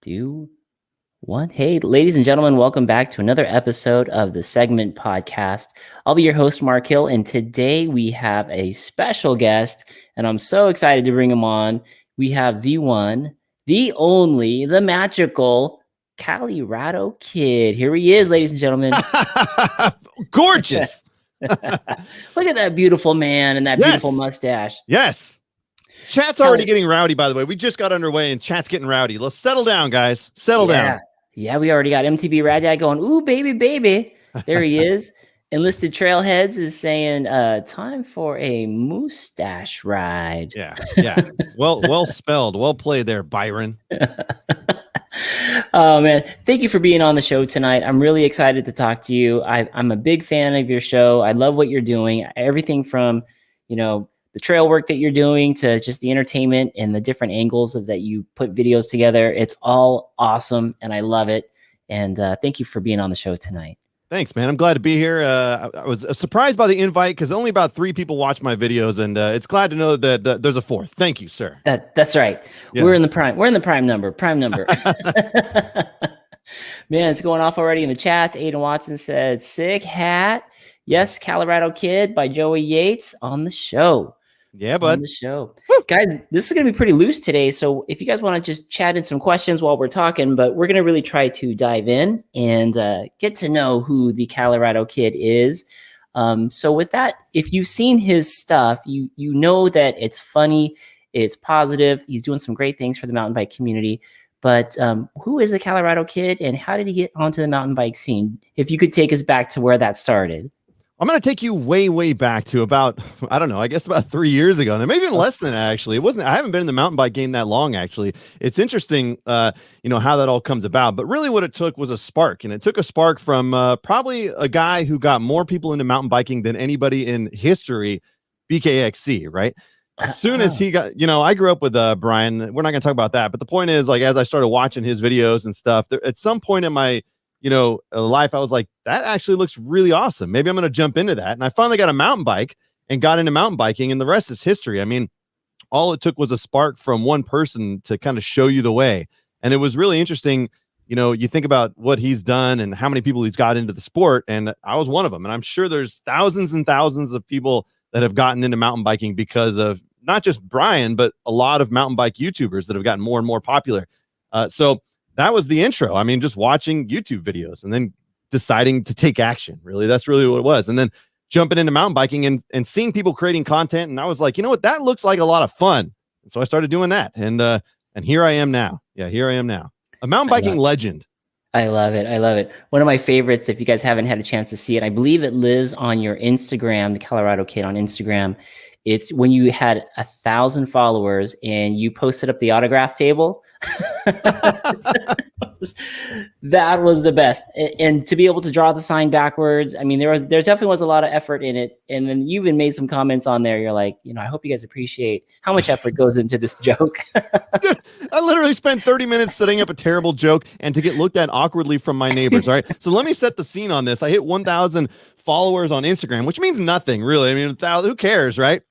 2, 1. Hey, ladies and gentlemen, welcome back to another episode of the Segment Podcast. I'll be your host, Mark Hill, and today we have a special guest, and I'm so excited to bring him on. We have the one, the only, the magical CaliradoKid. Here he is, ladies and gentlemen. Gorgeous. Look at that beautiful man and that beautiful mustache. Yes. Chat's already getting rowdy, by the way. We just got underway and chat's getting rowdy. Let's settle down, guys. Settle down. Yeah, we already got MTV Rad Dad going, ooh, baby, baby. There he is. Enlisted Trailheads is saying, time for a mustache ride. Yeah. Well spelled. Well played there, Byron. Oh, man. Thank you for being on the show tonight. I'm really excited to talk to you. I'm a big fan of your show. I love what you're doing. Everything from, the trail work that you're doing to just the entertainment and the different angles that you put videos together. It's all awesome and I love it. And thank you for being on the show tonight. Thanks, man. I'm glad to be here. I was surprised by the invite because only about 3 people watch my videos, and it's glad to know that there's a 4th. Thank you, sir. That's right. Yeah. We're in the prime number. Man, it's going off already in the chats. Aiden Watson said, sick hat. Yes, CaliradoKid by Joey Yates on the show. Yeah, bud. On the show. Guys, this is going to be pretty loose today. So if you guys want to just chat in some questions while we're talking, but we're going to really try to dive in and get to know who the CaliradoKid is. So with that, if you've seen his stuff, you know that it's funny, it's positive. He's doing some great things for the mountain bike community. But who is the CaliradoKid and how did he get onto the mountain bike scene? If you could take us back to where that started. I'm going to take you way back to about, I don't know, I guess about 3 years ago. And maybe even less than that, actually. I haven't been in the mountain bike game that long, actually. It's interesting, how that all comes about. But really what it took was a spark. And it took a spark from probably a guy who got more people into mountain biking than anybody in history, BKXC, right? As soon as he got, I grew up with Brian. We're not going to talk about that. But the point is, as I started watching his videos and stuff, at some point in my life, I was like, that actually looks really awesome. Maybe I'm going to jump into that. And I finally got a mountain bike and got into mountain biking, and the rest is history. I mean, all it took was a spark from one person to kind of show you the way. And it was really interesting. You think about what he's done and how many people he's got into the sport. And I was one of them. And I'm sure there's thousands and thousands of people that have gotten into mountain biking because of not just Brian, but a lot of mountain bike YouTubers that have gotten more and more popular. So that was the intro. I mean, just watching YouTube videos and then deciding to take action. Really, that's really what it was. And then jumping into mountain biking and seeing people creating content. And I was like, you know what? That looks like a lot of fun. And so I started doing that. And here I am now. Yeah, here I am now. A mountain biking legend. I love it. One of my favorites, if you guys haven't had a chance to see it, I believe it lives on your Instagram, the CaliradoKid on Instagram. It's when you had 1,000 followers and you posted up the autograph table. That was the best. And to be able to draw the sign backwards, I mean, there definitely was a lot of effort in it. And then you even made some comments on there. You're like, I hope you guys appreciate how much effort goes into this joke. Dude, I literally spent 30 minutes setting up a terrible joke and to get looked at awkwardly from my neighbors. All right. So let me set the scene on this. I hit 1,000 followers on Instagram, which means nothing really. I mean, 1,000, who cares, right?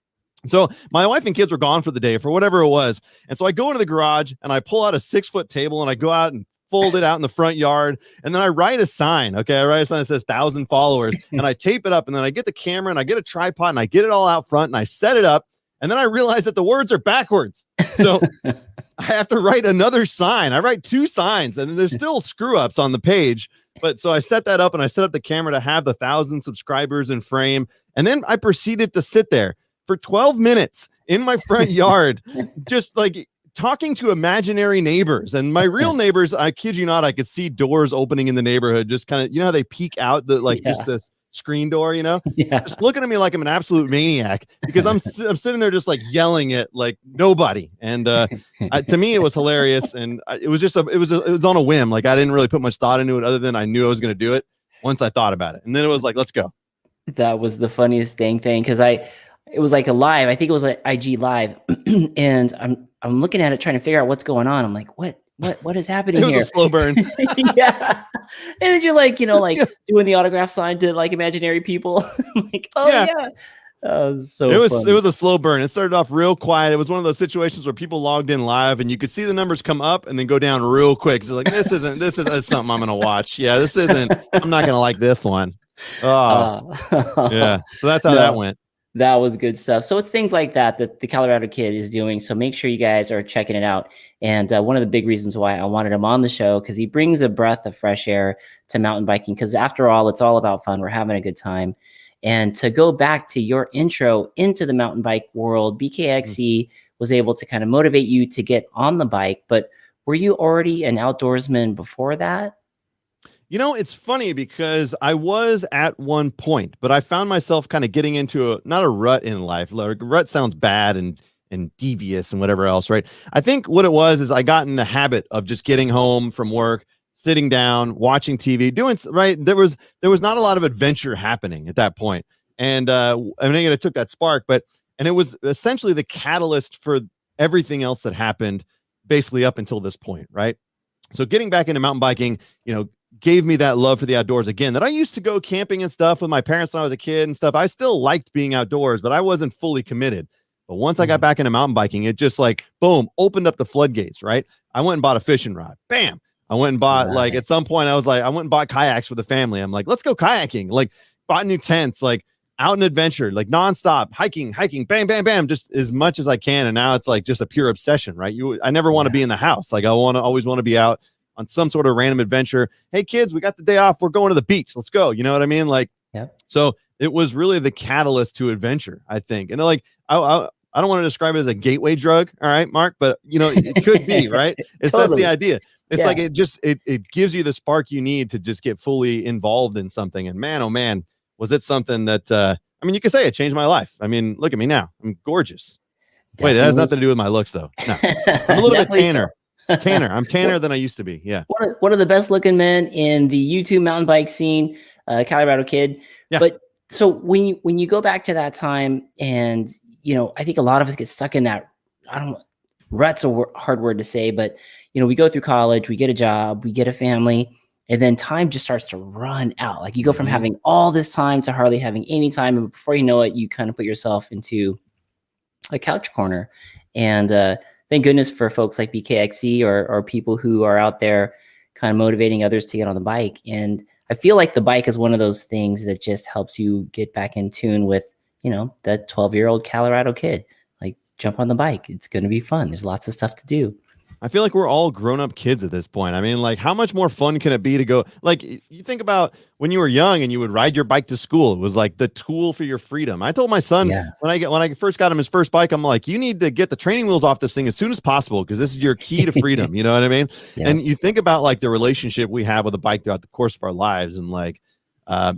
So my wife and kids were gone for the day for whatever it was. And so I go into the garage and I pull out a 6-foot table and I go out and fold it out in the front yard. And then I write a sign. Okay. I write a sign that says 1,000 followers and I tape it up, and then I get the camera and I get a tripod and I get it all out front and I set it up. And then I realize that the words are backwards. So I have to write another sign. I write 2 signs and there's still screw ups on the page. But so I set that up and I set up the camera to have the 1,000 subscribers in frame. And then I proceeded to sit there for 12 minutes in my front yard, just like talking to imaginary neighbors. And my real neighbors, I kid you not, I could see doors opening in the neighborhood, just kind of, how they peek out just this screen door, just looking at me like I'm an absolute maniac because I'm sitting there just like yelling at like nobody. And to me, it was hilarious. And it was on a whim. Like I didn't really put much thought into it other than I knew I was going to do it once I thought about it. And then it was like, let's go. That was the funniest thing because it was like a live. I think it was like IG live, and I'm looking at it trying to figure out what's going on. I'm like, what is happening here? It was a slow burn. Yeah, and then you're like, doing the autograph sign to like imaginary people. Like, oh yeah. That was so It funny. was a slow burn. It started off real quiet. It was one of those situations where people logged in live and you could see the numbers come up and then go down real quick. So like, this is something I'm gonna watch. Yeah, this isn't. I'm not gonna like this one. Oh, Uh, yeah. So that's how that no, went. that was good stuff. So it's things like that that the Colorado Kid is doing. So make sure you guys are checking it out. And one of the big reasons why I wanted him on the show, because he brings a breath of fresh air to mountain biking. Because after all, it's all about fun. We're having a good time. And to go back to your intro into the mountain bike world, BKXE was able to kind of motivate you to get on the bike. But were you already an outdoorsman before that? You know, it's funny because I was at one point, but I found myself kind of getting into not a rut in life. Like, rut sounds bad and devious and whatever else, right? I think what it was is I got in the habit of just getting home from work, sitting down, watching TV, doing right. There was not a lot of adventure happening at that point, and I mean, it took that spark, and it was essentially the catalyst for everything else that happened, basically up until this point, right? So getting back into mountain biking, you know, gave me that love for the outdoors again, that I used to go camping and stuff with my parents when I was a kid and stuff. I still liked being outdoors, but I wasn't fully committed. But once I got back into mountain biking, it just like, boom, opened up the floodgates, right? I went and bought a fishing rod. Bam. I went and bought, like, Right. at some point I was like, I went and bought kayaks for the family. I'm like, let's go kayaking, like bought new tents, like out in adventure, like nonstop hiking, bam, bam, bam, just as much as I can. And now it's like just a pure obsession, right? I never want to be in the house. Like always want to be out on some sort of random adventure. Hey kids, we got the day off. We're going to the beach. Let's go. You know what I mean? Like, Yep. so it was really the catalyst to adventure, I think. And like, I don't want to describe it as a gateway drug. All right, Mark, but you know, it could be, right? That's the Totally. idea. It's like, Yeah. it gives you the spark you need to just get fully involved in something. And man, oh man, was it something that, I mean, you could say it changed my life. I mean, look at me now. I'm gorgeous. Wait, it has Definitely. nothing to do with my looks though. No, I'm a little bit Definitely so. tanner. I'm tanner than I used to be. Yeah. One of the best looking men in the YouTube mountain bike scene, Colorado Kid. Yeah. But so when you go back to that time, and you know, I think a lot of us get stuck in that. I don't know, rut's a hard word to say, but you know, we go through college, we get a job, we get a family, and then time just starts to run out. Like you go from Mhm. having all this time to hardly having any time, and before you know it, you kind of put yourself into a couch corner. And thank goodness for folks like BKXE or people who are out there kind of motivating others to get on the bike. And I feel like the bike is one of those things that just helps you get back in tune with, you know, that 12-year-old Colorado kid. Like jump on the bike. It's going to be fun. There's lots of stuff to do. I feel like we're all grown-up kids at this point. I mean, like, how much more fun can it be to go? Like, you think about when you were young and you would ride your bike to school. It was like the tool for your freedom. I told my son Yeah. when I first got him his first bike, I'm like, you need to get the training wheels off this thing as soon as possible because this is your key to freedom. You know what I mean? Yeah. And you think about like the relationship we have with a bike throughout the course of our lives, and like,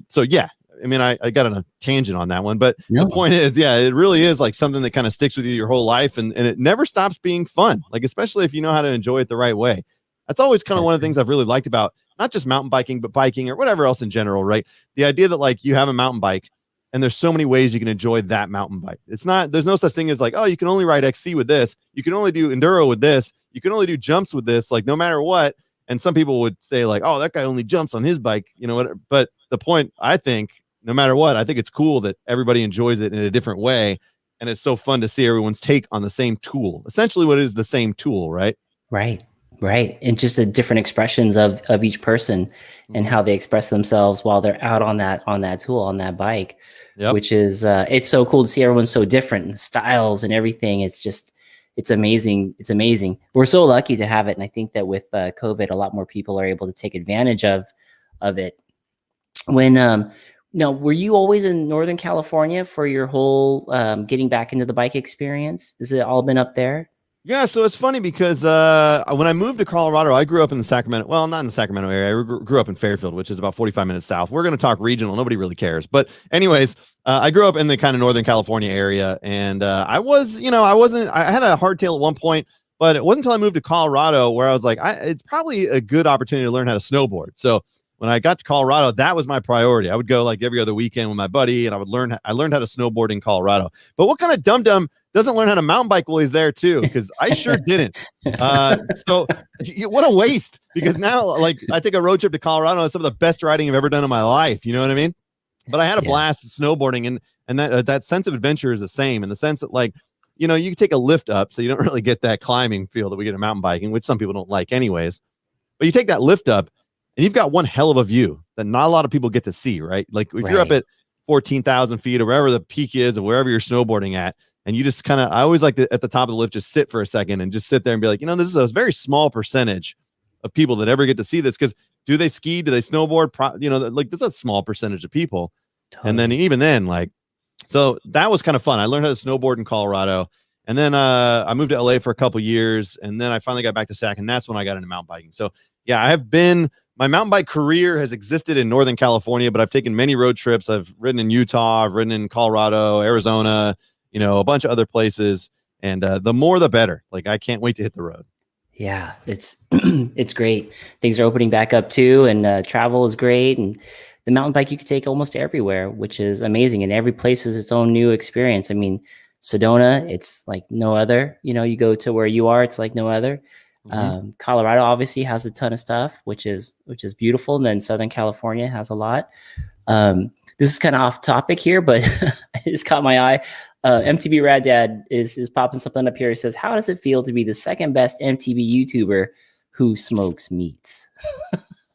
so yeah. I mean, I got on a tangent on that one, but the No. point is, yeah, it really is like something that kind of sticks with you your whole life, and it never stops being fun. Like, especially if you know how to enjoy it the right way. That's always kind of one of the things I've really liked about not just mountain biking, but biking or whatever else in general, right? The idea that like you have a mountain bike and there's so many ways you can enjoy that mountain bike. There's no such thing as like, oh, you can only ride XC with this. You can only do enduro with this. You can only do jumps with this, like no matter what. And some people would say like, oh, that guy only jumps on his bike, you know what? But the point, I think, no matter what, I think it's cool that everybody enjoys it in a different way. And it's so fun to see everyone's take on the same tool. Essentially what is the same tool, right? Right. Right. And just the different expressions of each person and Mhm. how they express themselves while they're out on that tool, on that bike, Yep. which is it's so cool to see everyone's so different and styles and everything. It's just it's amazing. It's amazing. We're so lucky to have it. And I think that with COVID, a lot more people are able to take advantage of it. When now, were you always in Northern California for your whole getting back into the bike experience? Has it all been up there? Yeah, so it's funny because when I moved to Colorado, I grew up in the Sacramento. Well, not in the Sacramento area. I grew up in Fairfield, which is about 45 minutes south. We're going to talk regional. Nobody really cares. But anyways, I grew up in the kind of Northern California area, and I was, you know, I had a hardtail at one point, but it wasn't until I moved to Colorado where I was like, it's probably a good opportunity to learn how to snowboard. So when I got to Colorado, that was my priority. I would go like every other weekend with my buddy, and I learned how to snowboard in Colorado. But what kind of dum-dum doesn't learn how to mountain bike while he's there too? Because I sure didn't. So what a waste, because now like I take a road trip to Colorado, it's some of the best riding I've ever done in my life. You know what I mean? But I had a Yeah. blast snowboarding, and And that sense of adventure is the same in the sense that, like, you know, you can take a lift up, so you don't really get that climbing feel that we get in mountain biking, which some people don't like anyways. But you take that lift up and you've got one hell of a view that not a lot of people get to see, right? Like if you're up at 14,000 feet or wherever the peak is or wherever you're snowboarding at, and you just kind of, I always like to, at the top of the lift, just sit for a second and just sit there and be like, you know, this is a very small percentage of people that ever get to see this. Because do they ski? Do they snowboard? You know, like this is a small percentage of people. Totally. And then even then, like, so that was kind of fun. I learned how to snowboard in Colorado. And then I moved to LA for a couple years. And then I finally got back to SAC. And that's when I got into mountain biking. So yeah, I have been, my mountain bike career has existed in Northern California, but I've taken many road trips. I've ridden in Utah, I've ridden in Colorado, Arizona, you know, a bunch of other places. And the more, the better. Like, I can't wait to hit the road. Yeah, it's it's great. Things are opening back up too, and travel is great. And the mountain bike you can take almost everywhere, which is amazing. And every place is its own new experience. I mean, Sedona, it's like no other. You know, you go to where you are, it's like no other. Colorado obviously has a ton of stuff, which is beautiful. And then Southern California has a lot. This is kind of off topic here, but it's caught my eye. MTB Rad Dad is popping something up here. He says, how does it feel to be the second best MTB YouTuber who smokes meats?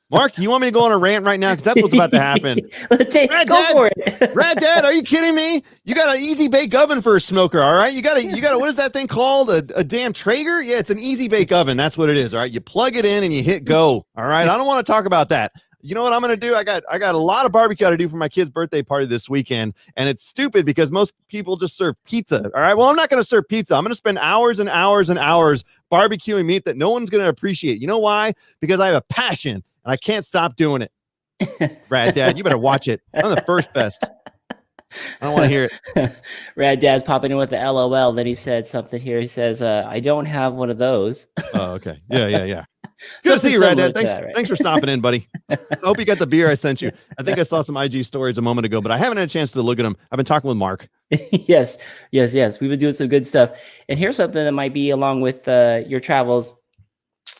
Mark, do you want me to go on a rant right now? Because that's what's about to happen. Go for it. Rad Dad, are you kidding me? You got an easy bake oven for a smoker, all right? You got what is that thing called? A damn Traeger? Yeah, it's an easy bake oven. That's what it is, all right? You plug it in and you hit go, all right? I don't want to talk about that. You know what I'm going to do? I got a lot of barbecue to do for my kid's birthday party this weekend, and it's stupid because most people just serve pizza, all right? Well, I'm not going to serve pizza. I'm going to spend hours and hours and hours barbecuing meat that no one's going to appreciate. You know why? Because I have a passion, and I can't stop doing it. Rad Dad, you better watch it. I'm the first best. I don't want to hear it. Rad Dad's popping in with the LOL. Then he said something here. He says, I don't have one of those. Oh, okay. Yeah. Good to see you, Rad Dad. Thanks for stopping in, buddy. I hope you got the beer I sent you. I think I saw some IG stories a moment ago, but I haven't had a chance to look at them. I've been talking with Mark. Yes. We've been doing some good stuff. And here's something that might be along with your travels.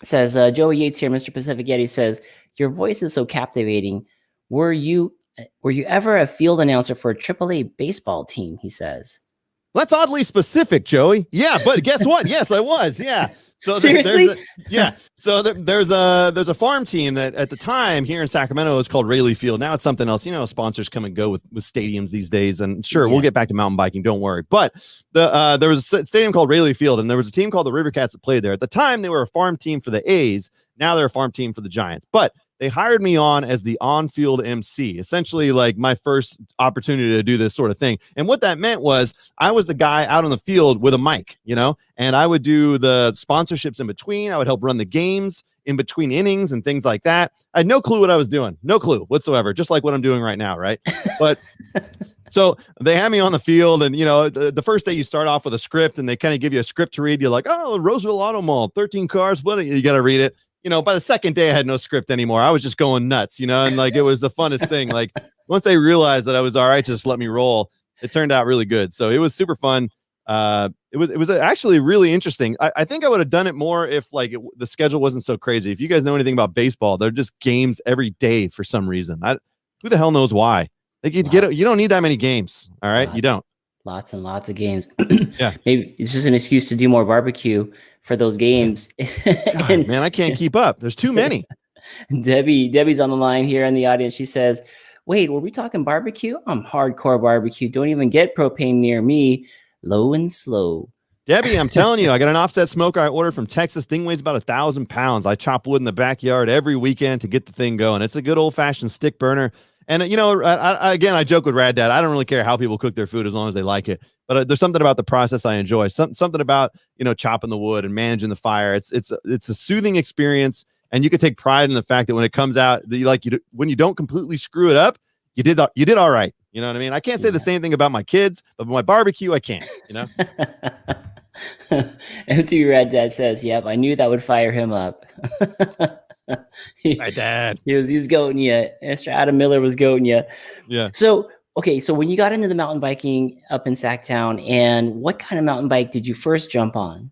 It says, Joey Yates here, Mr. Pacific Yeti says, your voice is so captivating. Were you ever a field announcer for a AAA baseball team? He says. That's oddly specific, Joey. Yeah, but guess what? Yes, I was. Yeah. So seriously? So there's a farm team that at the time here in Sacramento was called Rayleigh Field. Now it's something else. You know, sponsors come and go with stadiums these days. And sure, we'll get back to mountain biking. Don't worry. But there was a stadium called Rayleigh Field, and there was a team called the River Cats that played there. At the time, they were a farm team for the A's. Now they're a farm team for the Giants. But they hired me on as the on-field MC, essentially like my first opportunity to do this sort of thing. And what that meant was I was the guy out on the field with a mic, you know, and I would do the sponsorships in between. I would help run the games in between innings and things like that. I had no clue what I was doing. No clue whatsoever. Just like what I'm doing right now. Right. But so they had me on the field, and, you know, the first day you start off with a script and they kind of give you a script to read. You're like, oh, Roseville Auto Mall, 13 cars. What? You got to read it. You know, by the second day I had no script anymore. I was just going nuts, you know, and like, it was the funnest thing. Like once they realized that I was all right, just let me roll. It turned out really good. So it was super fun. It was actually really interesting. I think I would have done it more if like the schedule wasn't so crazy. If you guys know anything about baseball, they're just games every day for some reason. Who the hell knows why? Like you don't need that many games. All right. You don't. Lots and lots of games. Yeah. Maybe it's just an excuse to do more barbecue for those games. God, man, I can't keep up. There's too many. Debbie's on the line here in the audience. She says, wait, were we talking barbecue? I'm hardcore barbecue. Don't even get propane near me. Low and slow. Debbie, I'm telling you, I got an offset smoker I ordered from Texas. Thing weighs about 1,000 pounds. I chop wood in the backyard every weekend to get the thing going. It's a good old fashioned stick burner. And, you know, I joke with Rad Dad. I don't really care how people cook their food as long as they like it. But there's something about the process I enjoy. Something about, you know, chopping the wood and managing the fire. It's a soothing experience. And you can take pride in the fact that when it comes out, when you don't completely screw it up, you did all right. You know what I mean? I can't say the same thing about my kids, but my barbecue, I can't, you know? MTV Rad Dad says, yep, I knew that would fire him up. My dad. He's goating you. Mr. Adam Miller was goating you. Yeah. So when you got into the mountain biking up in Sacktown, and what kind of mountain bike did you first jump on?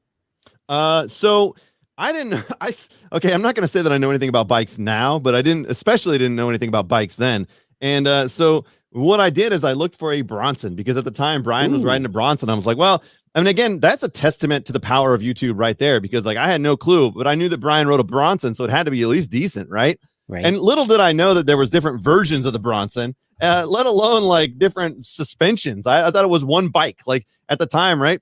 So I'm not going to say that I know anything about bikes now, but especially didn't know anything about bikes then. And so what I did is I looked for a Bronson, because at the time Brian was riding Ooh, a Bronson. I was like, well, I mean, again, that's a testament to the power of YouTube right there, because like I had no clue, but I knew that Brian rode a Bronson, so it had to be at least decent, right? And right. little did I know that there was different versions of the Bronson, let alone like different suspensions. I thought it was one bike. Like at the time, right?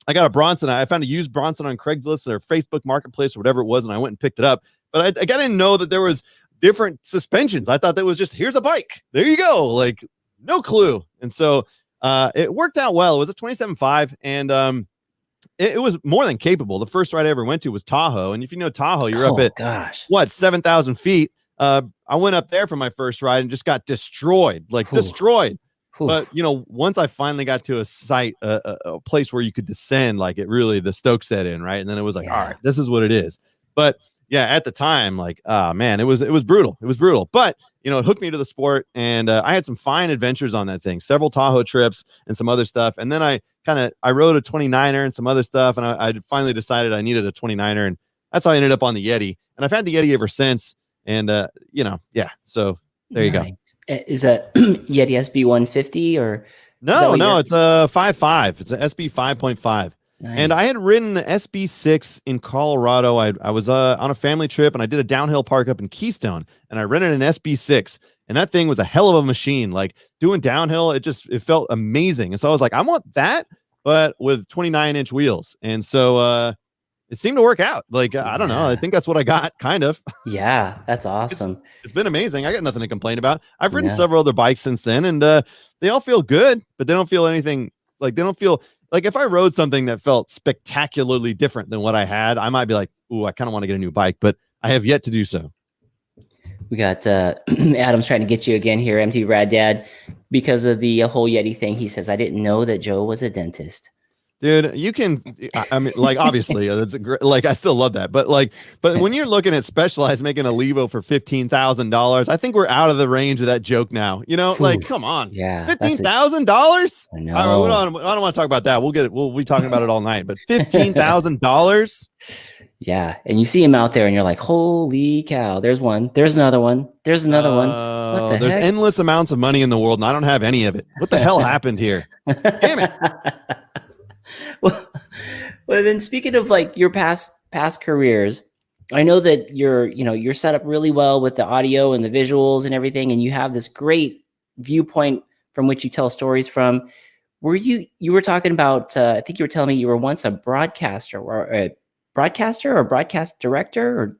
I got a Bronson. I found a used Bronson on Craigslist or Facebook Marketplace or whatever it was, and I went and picked it up. But I didn't know that there was different suspensions. I thought that was just, here's a bike. There you go. Like no clue. And so it worked out well. It was a 27.5, and it was more than capable. The first ride I ever went to was Tahoe, and if you know Tahoe, you're up Oh at gosh. what, 7,000 feet. I went up there for my first ride and just got destroyed, like Whew. destroyed. Whew. But you know, once I finally got to a site, a place where you could descend, like it really, the stoke set in, right? And then it was like, all right, this is what it is. But yeah, at the time, like, man, it was brutal. It was brutal. But you know, it hooked me to the sport, and I had some fine adventures on that thing, several Tahoe trips and some other stuff. And then I rode a 29er and some other stuff, and I finally decided I needed a 29er, and that's how I ended up on the Yeti. And I've had the Yeti ever since. And you know, yeah. So there you go. Is that Yeti SB 150 or no? It's a 5.5. It's an SB 5.5. Nice. And I had ridden the SB6 in Colorado. I was on a family trip, and I did a downhill park up in Keystone, and I rented an SB6, and that thing was a hell of a machine. Like doing downhill, it felt amazing. And so I was like, I want that, but with 29-inch wheels. And so it seemed to work out. Like, I don't know. I think that's what I got, kind of. Yeah, that's awesome. It's been amazing. I got nothing to complain about. I've ridden several other bikes since then, and they all feel good, but they don't feel anything like, they don't feel like, if I rode something that felt spectacularly different than what I had, I might be like, ooh, I kind of want to get a new bike, but I have yet to do so. We got Adam's trying to get you again here, MT Rad Dad, because of the whole Yeti thing. He says, I didn't know that Joe was a dentist. Dude, you can, I mean, like, obviously, that's a great, like, I still love that. But when you're looking at Specialized making a Levo for $15,000, I think we're out of the range of that joke now. You know, like, come on. Yeah. $15,000? I know. I don't want to talk about that. We'll be talking about it all night. But $15,000? Yeah. And you see him out there and you're like, holy cow, there's one. There's another one. There's another one. What the there's heck? endless amounts of money in the world, and I don't have any of it. What the hell happened here? Damn it. Well, then speaking of like your past careers, I know that you're set up really well with the audio and the visuals and everything, and you have this great viewpoint from which you tell stories from. You were talking about, I think you were telling me you were once a broadcaster or broadcast director, or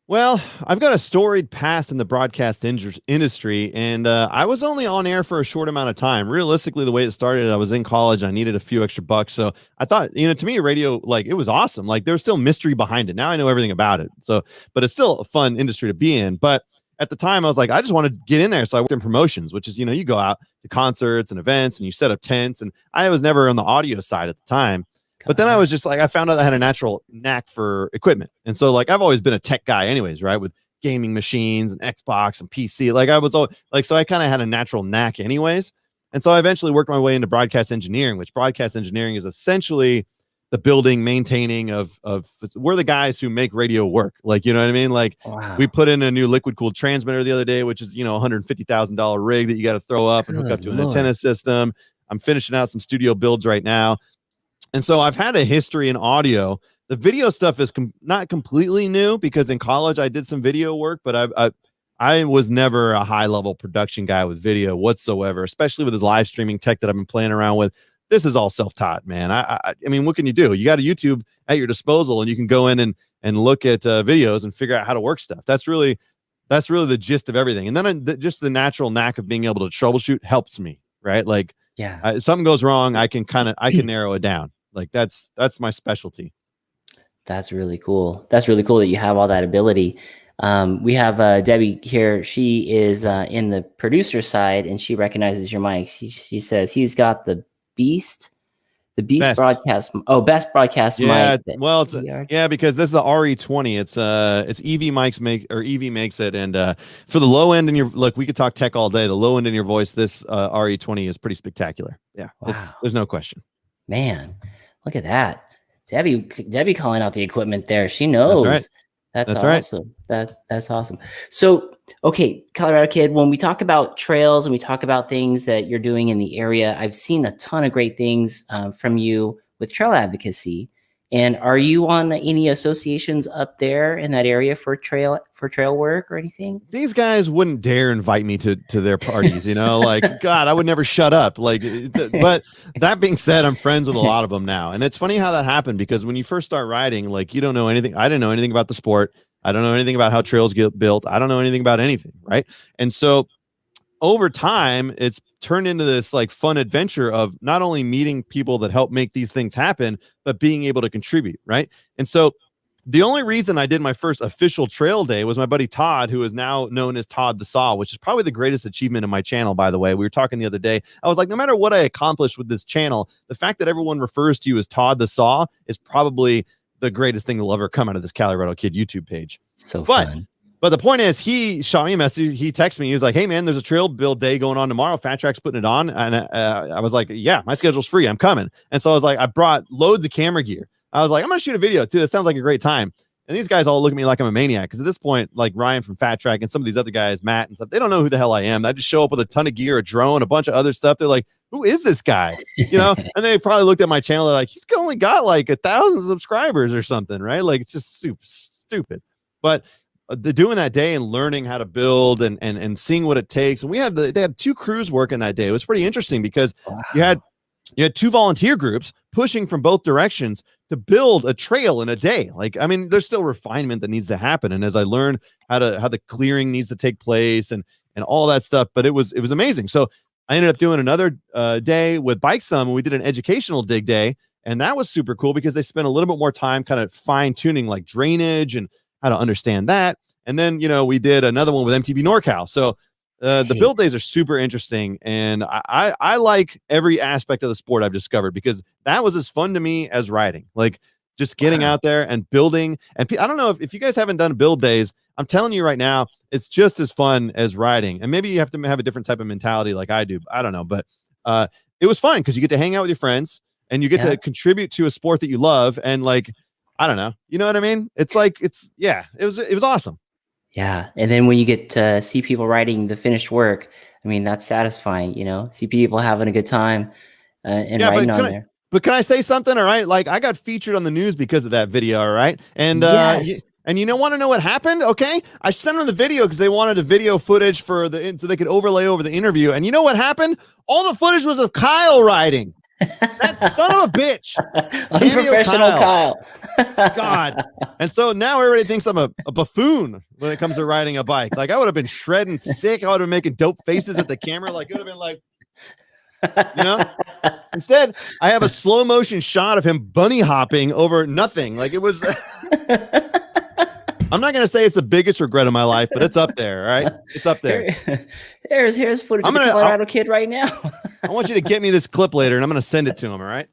Well, I've got a storied past in the broadcast industry, and I was only on air for a short amount of time. Realistically, the way it started, I was in college. I needed a few extra bucks. So I thought, you know, to me, radio, like, it was awesome. Like, there's still mystery behind it. Now I know everything about it. So, but it's still a fun industry to be in. But at the time, I was like, I just want to get in there. So I worked in promotions, which is, you know, you go out to concerts and events and you set up tents. And I was never on the audio side at the time. But then I was just like, I found out I had a natural knack for equipment. And so, like, I've always been a tech guy anyways, right? With gaming machines and Xbox and PC. Like, I was all like, so I kind of had a natural knack anyways. And so I eventually worked my way into broadcast engineering, which broadcast engineering is essentially the building, maintaining of we're the guys who make radio work. Like, you know what I mean? Like, we put in a new liquid cooled transmitter the other day, which is, you know, $150,000 rig that you got to throw up and hook up to an antenna system. I'm finishing out some studio builds right now. And so I've had a history in audio. The video stuff is not completely new, because in college I did some video work, but I was never a high level production guy with video whatsoever, especially with this live streaming tech that I've been playing around with. This is all self-taught, man. I mean, what can you do? You got a YouTube at your disposal, and you can go in and look at videos and figure out how to work stuff. That's really the gist of everything. And then just the natural knack of being able to troubleshoot helps me, right? Like, if something goes wrong, I can narrow it down. Like, that's my specialty. That's really cool. That's really cool that you have all that ability. We have Debbie here. She is in the producer side, and she recognizes your mic. She says he's got the best broadcast. Oh, best broadcast mic. Well, it's because this is a RE20. It's EV mics EV makes it, and for the low end in your look, we could talk tech all day. The low end in your voice, this RE20 is pretty spectacular. Yeah, wow. There's no question. Man, look at that. Debbie calling out the equipment there. She knows. That's right. That's That's right. awesome. That's awesome. So, okay, Colorado Kid, when we talk about trails and we talk about things that you're doing in the area, I've seen a ton of great things from you with trail advocacy. And are you on any associations up there in that area for trail work or anything? These guys wouldn't dare invite me to their parties, you know, like, God, I would never shut up. Like, but that being said, I'm friends with a lot of them now. And it's funny how that happened, because when you first start riding, like, you don't know anything. I didn't know anything about the sport. I don't know anything about how trails get built. I don't know anything about anything. Right. And so over time, it's turned into this like fun adventure of not only meeting people that help make these things happen, but being able to contribute. Right. And so the only reason I did my first official trail day was my buddy Todd, who is now known as Todd the Saw, which is probably the greatest achievement in my channel, by the way. We were talking the other day. I was like, no matter what I accomplished with this channel, the fact that everyone refers to you as Todd the Saw is probably the greatest thing that'll ever come out of this Colorado Kid YouTube page. So fun. But the point is, he shot me a message. He texted me. He was like, hey, man, there's a trail build day going on tomorrow. Fat Track's putting it on. And I was like, yeah, my schedule's free. I'm coming. And so I was like, I brought loads of camera gear. I was like, I'm going to shoot a video too. That sounds like a great time. And these guys all look at me like I'm a maniac, because at this point, like Ryan from Fat Track and some of these other guys, Matt and stuff, they don't know who the hell I am. I just show up with a ton of gear, a drone, a bunch of other stuff. They're like, who is this guy? You know, and they probably looked at my channel. They're like, he's only got like 1,000 subscribers or something, right? Like, it's just super stupid. But doing that day and learning how to build and seeing what it takes. And they had 2 crews working that day. It was pretty interesting, because you had 2 volunteer groups pushing from both directions to build a trail in a day. Like, I mean, there's still refinement that needs to happen. And as I learned how the clearing needs to take place and all that stuff, but it was amazing. So I ended up doing another day with Bike Sum, and we did an educational dig day. And that was super cool, because they spent a little bit more time kind of fine tuning like drainage and how to understand that. And then, you know, we did another one with MTB NorCal. So the build days are super interesting, and I like every aspect of the sport I've discovered, because that was as fun to me as riding, like just getting out there and building. And I don't know if you guys haven't done build days, I'm telling you right now, it's just as fun as riding. And maybe you have to have a different type of mentality like I do. I don't know, but it was fun, because you get to hang out with your friends and you get to contribute to a sport that you love. And like, I don't know, you know what I mean? It's like, it was awesome. Yeah. And then when you get to see people riding the finished work, I mean, that's satisfying, you know, see people having a good time and riding on there. But can I say something? All right. Like, I got featured on the news because of that video. All right. And, yes. And you want to know what happened? Okay. I sent them the video because they wanted a video footage so they could overlay over the interview. And you know what happened? All the footage was of Kyle riding. That son of a bitch. Unprofessional Kyle. God. And so now everybody thinks I'm a buffoon when it comes to riding a bike. Like, I would have been shredding sick. I would have been making dope faces at the camera. Like, it would have been like, you know, instead I have a slow motion shot of him bunny hopping over nothing. Like, it was, I'm not going to say it's the biggest regret of my life, but it's up there. All right. It's up there. Here's footage of the Colorado Kid right now. I want you to get me this clip later, and I'm going to send it to him. All right.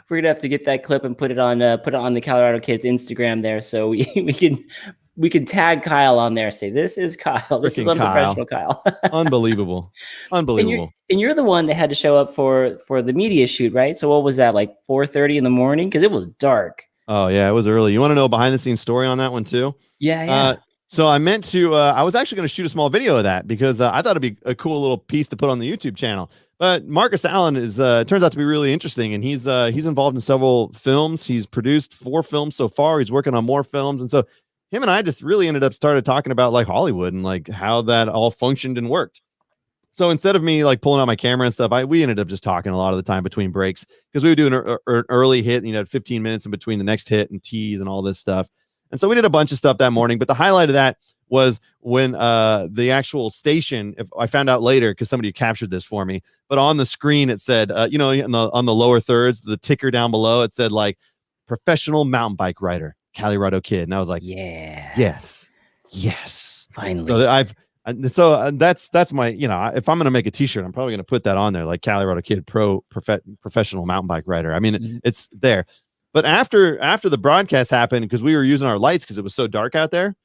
We're going to have to get that clip and put it on the Colorado Kid's Instagram there. So we can tag Kyle on there. Say, this is Kyle. This is unprofessional Kyle. Unbelievable. Unbelievable. And you're the one that had to show up for the media shoot, right? So what was that, like 4:30 in the morning? Because it was dark. Oh yeah, it was early. You want to know a behind the scenes story on that one too? Yeah. So I meant to, I was actually going to shoot a small video of that, because I thought it'd be a cool little piece to put on the YouTube channel. But Marcus Allen turns out to be really interesting, and he's involved in several films. He's produced 4 films so far. He's working on more films. And so him and I just really started talking about like Hollywood and like how that all functioned and worked. So instead of me like pulling out my camera and stuff, we ended up just talking a lot of the time between breaks, because we would do an early hit, 15 minutes in between the next hit and tease and all this stuff. And so we did a bunch of stuff that morning, but the highlight of that was when the actual station, if I found out later, because somebody captured this for me, but on the screen it said, on the lower thirds, the ticker down below, it said like professional mountain bike rider, CaliradoKid. And I was like, yeah, yes. Finally. So that's my, if I'm going to make a t-shirt, I'm probably going to put that on there, like CaliradoKid professional mountain bike rider. I mean, it's there. But after the broadcast happened, because we were using our lights because it was so dark out there,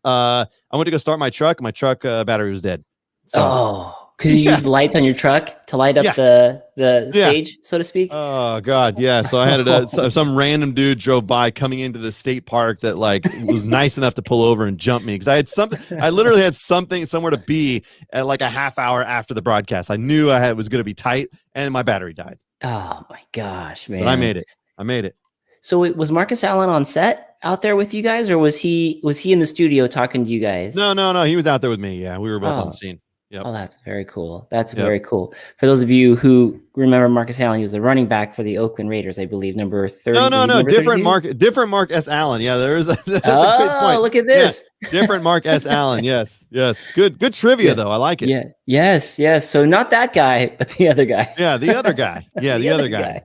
I went to go start my truck. My truck battery was dead. So Because you use the lights on your truck to light up Yeah. the Yeah. stage, so to speak. Oh God, yeah. So I had some random dude drove by coming into the state park that like was nice enough to pull over and jump me because I had something. I literally had something somewhere to be at like a half hour after the broadcast. I knew I was going to be tight, and my battery died. Oh my gosh, But I man! made it. I made it. So was Marcus Allen on set out there with you guys, or was he in the studio talking to you guys? No. He was out there with me. Yeah, we were both on Oh, scene. Yep. oh, that's very cool. That's Yep. very cool. For those of you who remember Marcus Allen, he was the running back for the Oakland Raiders, I believe, number 30. Was he No. number 32? Different Mark S. Allen. Yeah, there is. That's a great Oh, point. look at Yeah, this. different Mark S. Allen. Yes. Good trivia Yeah. though. I like it. Yeah. Yes. So not that guy, but the other guy. Yeah, the other guy. Yeah, the other guy.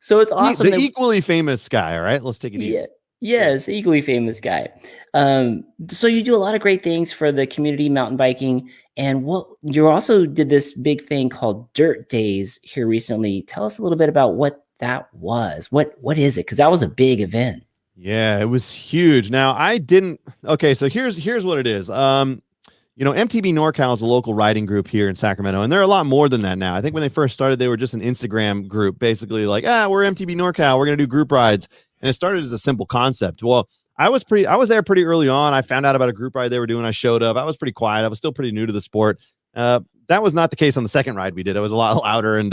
So it's awesome. The equally famous guy. All right, let's take it easy. Yeah. Yes, equally famous guy. So you do a lot of great things for the community mountain biking, and what you also did this big thing called Dirt Days here recently. Tell us a little bit about what that was. What is it? Because that was a big event. Yeah, it was huge. Now I didn't. Okay, so here's what it is. MTB NorCal is a local riding group here in Sacramento, and they're a lot more than that now. I think when they first started, they were just an Instagram group, basically like, we're MTB NorCal, we're gonna do group rides, and it started as a simple concept. Well, I was there pretty early on. I found out about a group ride they were doing. I showed up. I was pretty quiet. I was still pretty new to the sport. That was not the case on the second ride we did. It was a lot louder and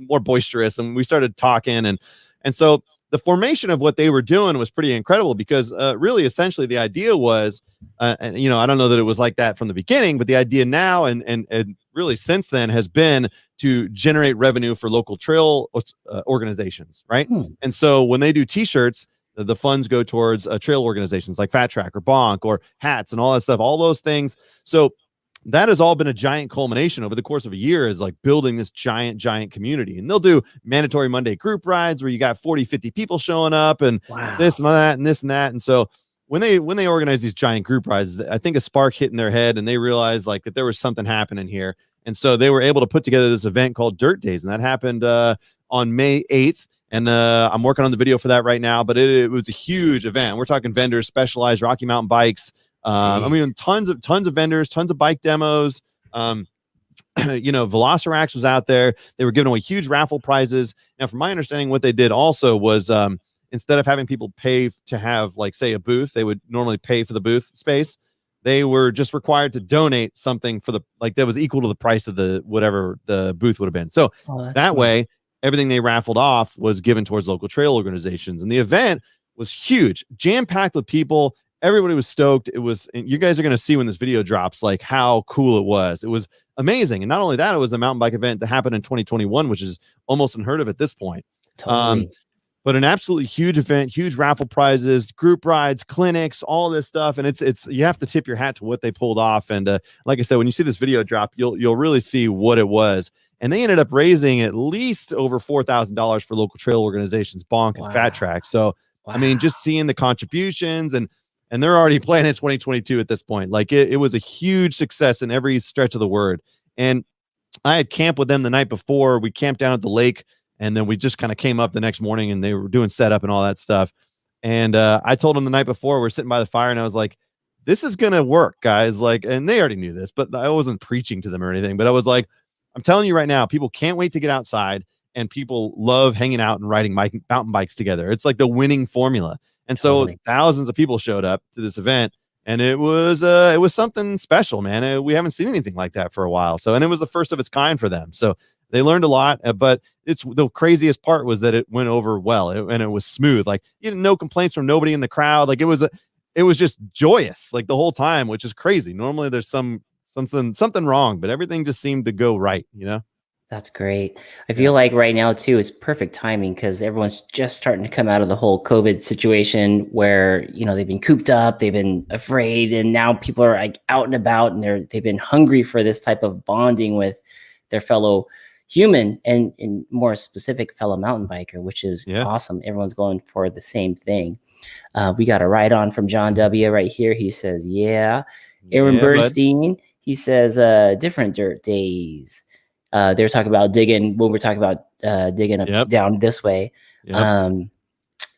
more boisterous, and we started talking, and so the formation of what they were doing was pretty incredible because really essentially the idea was and I don't know that it was like that from the beginning, but the idea now and really since then has been to generate revenue for local trail organizations, right? And so when they do t-shirts, the funds go towards trail organizations like Fat Track or Bonk or hats and all that stuff, all those things. So that has all been a giant culmination over the course of a year, is like building this giant community. And they'll do mandatory Monday group rides where you got 40, 50 people showing up and this and that and this and that. And so when they organize these giant group rides, I think a spark hit in their head and they realized like that there was something happening here. And so they were able to put together this event called Dirt Days. And that happened on May 8th. And I'm working on the video for that right now, but it was a huge event. We're talking vendors, Specialized, Rocky Mountain Bikes. I mean, tons of vendors, tons of bike demos. Velocirax was out there. They were giving away huge raffle prizes. Now, from my understanding, what they did also was instead of having people pay to have, like, say, a booth, they would normally pay for the booth space. They were just required to donate something for that was equal to the price of the whatever the booth would have been. So that way, everything they raffled off was given towards local trail organizations. And the event was huge, jam-packed with people. Everybody was stoked. It was, and you guys are going to see when this video drops, like how cool it was. It was amazing. And not only that, it was a mountain bike event that happened in 2021, which is almost unheard of at this point. Totally. But an absolutely huge event, huge raffle prizes, group rides, clinics, all this stuff. And it's you have to tip your hat to what they pulled off. And like I said, when you see this video drop, you'll really see what it was. And they ended up raising at least over $4,000 for local trail organizations, Bonk and Fat Track. So, I mean, just seeing the contributions and they're already planning 2022 at this point. Like it was a huge success in every stretch of the word. And I had camped with them the night before. We camped down at the lake, and then we just kind of came up the next morning and they were doing setup and all that stuff. And I told them the night before, we're sitting by the fire, and I was like, this is going to work, guys. Like, and they already knew this, but I wasn't preaching to them or anything, but I was like, I'm telling you right now, people can't wait to get outside, and people love hanging out and riding mountain bikes together. It's like the winning formula. And so thousands of people showed up to this event, and it was something special, man. We haven't seen anything like that for a while. So, and it was the first of its kind for them. So they learned a lot, but it's the craziest part was that it went over well, and it was smooth. Like, no complaints from nobody in the crowd. Like it was just joyous, like the whole time, which is crazy. Normally there's something wrong, but everything just seemed to go right, That's great. I feel like right now too, it's perfect timing because everyone's just starting to come out of the whole COVID situation where, they've been cooped up, they've been afraid, and now people are like out and about, and they've been hungry for this type of bonding with their fellow human and more specific fellow mountain biker, which is awesome. Everyone's going for the same thing. We got a write on from John W. right here. He says, Aaron Bernstein, he says, different Dirt Days. They're talking about digging when we're talking about digging down this way. Aaron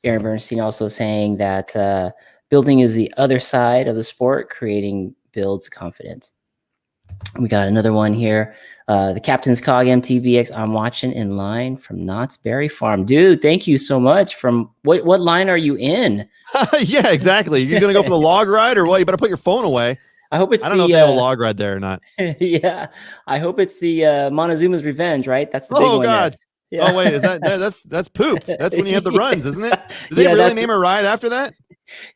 Bernstein also saying that building is the other side of the sport. Creating builds confidence. We got another one here. The Captain's Cog MTBX. I'm watching in line from Knott's Berry Farm. Dude, thank you so much. From what line are you in? Yeah, exactly. You're gonna go for the log ride or what? You better put your phone away. I hope it's I don't know if they have a log ride there or not. yeah, I hope it's the Montezuma's Revenge, right? That's the big Oh one there. God. Yeah. Oh wait, is that's poop? That's when you have the runs, isn't it? Did they Yeah, really name a ride after that?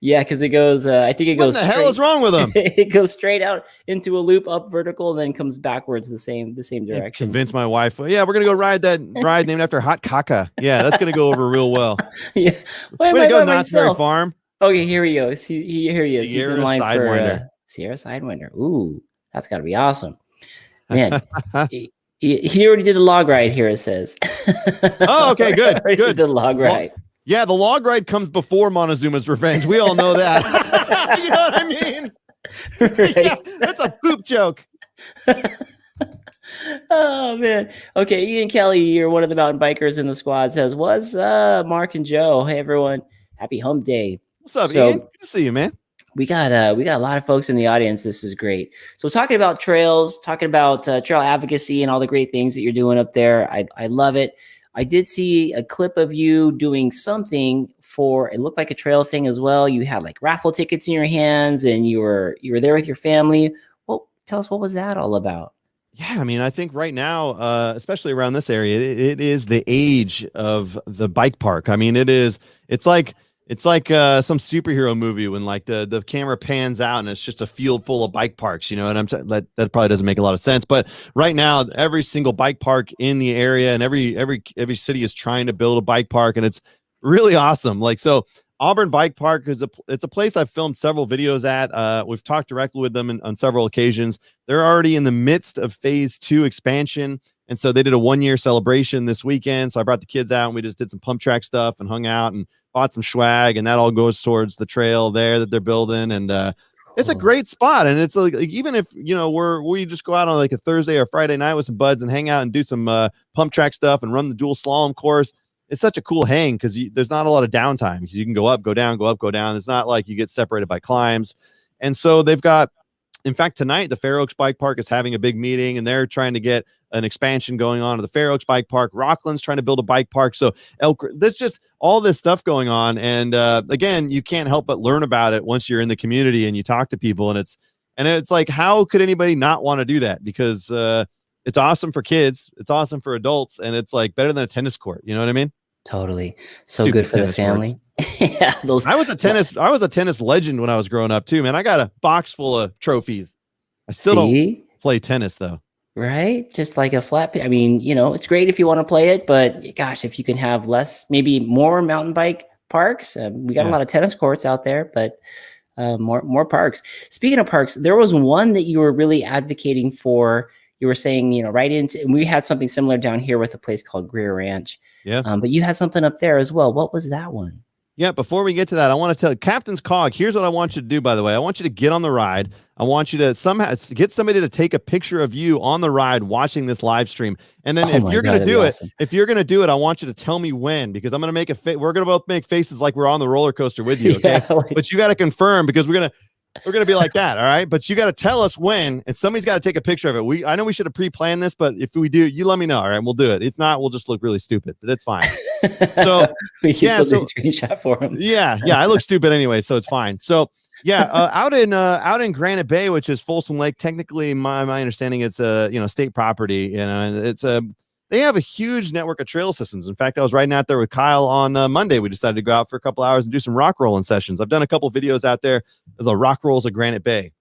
yeah, because it goes. I think it What goes the straight. hell is wrong with them? It goes straight out into a loop, up vertical, and then comes backwards the same direction. Convince my wife. Yeah, we're gonna go ride that ride named after Hot Caca. Yeah, that's gonna go over real well. Yeah. Why Way am to I go, by Knott's Berry myself? Farm. Okay, here he goes. Here he is. He's in Sierra line Sidewinder. for Sierra Sidewinder. Ooh, that's got to be awesome, man. He already did the log ride here. It says. Oh, okay, good, good. Did the log ride. Yeah, the log ride comes before Montezuma's Revenge. We all know that. You know what I mean? Right. Yeah, that's a poop joke. Oh man. Okay, Ian Kelly, you're one of the mountain bikers in the squad. Says, "What's Mark and Joe? Hey everyone, happy Hump Day." What's up, Ian? Good to see you, man. We got a lot of folks in the audience. This is great. So talking about trails, talking about trail advocacy and all the great things that you're doing up there. I love it. I did see a clip of you doing something for, it looked like a trail thing as well. You had like raffle tickets in your hands and you were there with your family. Well, tell us, what was that all about? Yeah, I mean, I think right now, especially around this area, it is the age of the bike park. I mean, it's like some superhero movie when like the camera pans out and it's just a field full of bike parks, you know, and that probably doesn't make a lot of sense. But right now, every single bike park in the area and every city is trying to build a bike park, and it's really awesome. Like, so Auburn Bike Park it's a place I've filmed several videos at. We've talked directly with them on several occasions. They're already in the midst of phase 2 expansion. And so they did a 1-year celebration this weekend. So I brought the kids out and we just did some pump track stuff and hung out and bought some swag, and that all goes towards the trail there that they're building. And it's a great spot. And it's like even if, you know, we just go out on like a Thursday or Friday night with some buds and hang out and do some pump track stuff and run the dual slalom course, it's such a cool hang because there's not a lot of downtime because you can go up, go down, go up, go down. It's not like you get separated by climbs. And so they've got, in fact, tonight, the Fair Oaks Bike Park is having a big meeting and they're trying to get an expansion going on at the Fair Oaks Bike Park. Rockland's trying to build a bike park. So there's just all this stuff going on. And again, you can't help but learn about it once you're in the community and you talk to people. And it's like, how could anybody not want to do that? Because it's awesome for kids. It's awesome for adults. And it's like better than a tennis court. You know what I mean? Totally. So stupid good for the family. Yeah, I was a tennis legend when I was growing up too, man. I got a box full of trophies. I still don't play tennis though. Right? Just like a flat. I mean, you know, it's great if you want to play it, but gosh, if you can have maybe more mountain bike parks. We got a lot of tennis courts out there, but more parks. Speaking of parks, there was one that you were really advocating for. You were saying, you know, and we had something similar down here with a place called Greer Ranch. Yeah. But you had something up there as well. What was that one? Yeah, before we get to that, I want to tell Captain's Cog, here's what I want you to do, by the way. I want you to get on the ride. I want you to somehow get somebody to take a picture of you on the ride watching this live stream. And then if you're going to do it, I want you to tell me when, because I'm going to make we're going to both make faces like we're on the roller coaster with you, okay? Yeah, but you got to confirm because we're going to be like that, all right? But you got to tell us when, and somebody's got to take a picture of it. I know we should have pre-planned this, but if we do, you let me know, all right? We'll do it. If not, we'll just look really stupid, but it's fine. So we can still do a screenshot for him. Yeah, I look stupid anyway, so it's fine. So yeah, out in Granite Bay, which is Folsom Lake, technically, my understanding, it's a state property. You know, and it's they have a huge network of trail systems. In fact, I was riding out there with Kyle on Monday. We decided to go out for a couple hours and do some rock rolling sessions. I've done a couple videos out there, the rock rolls of Granite Bay.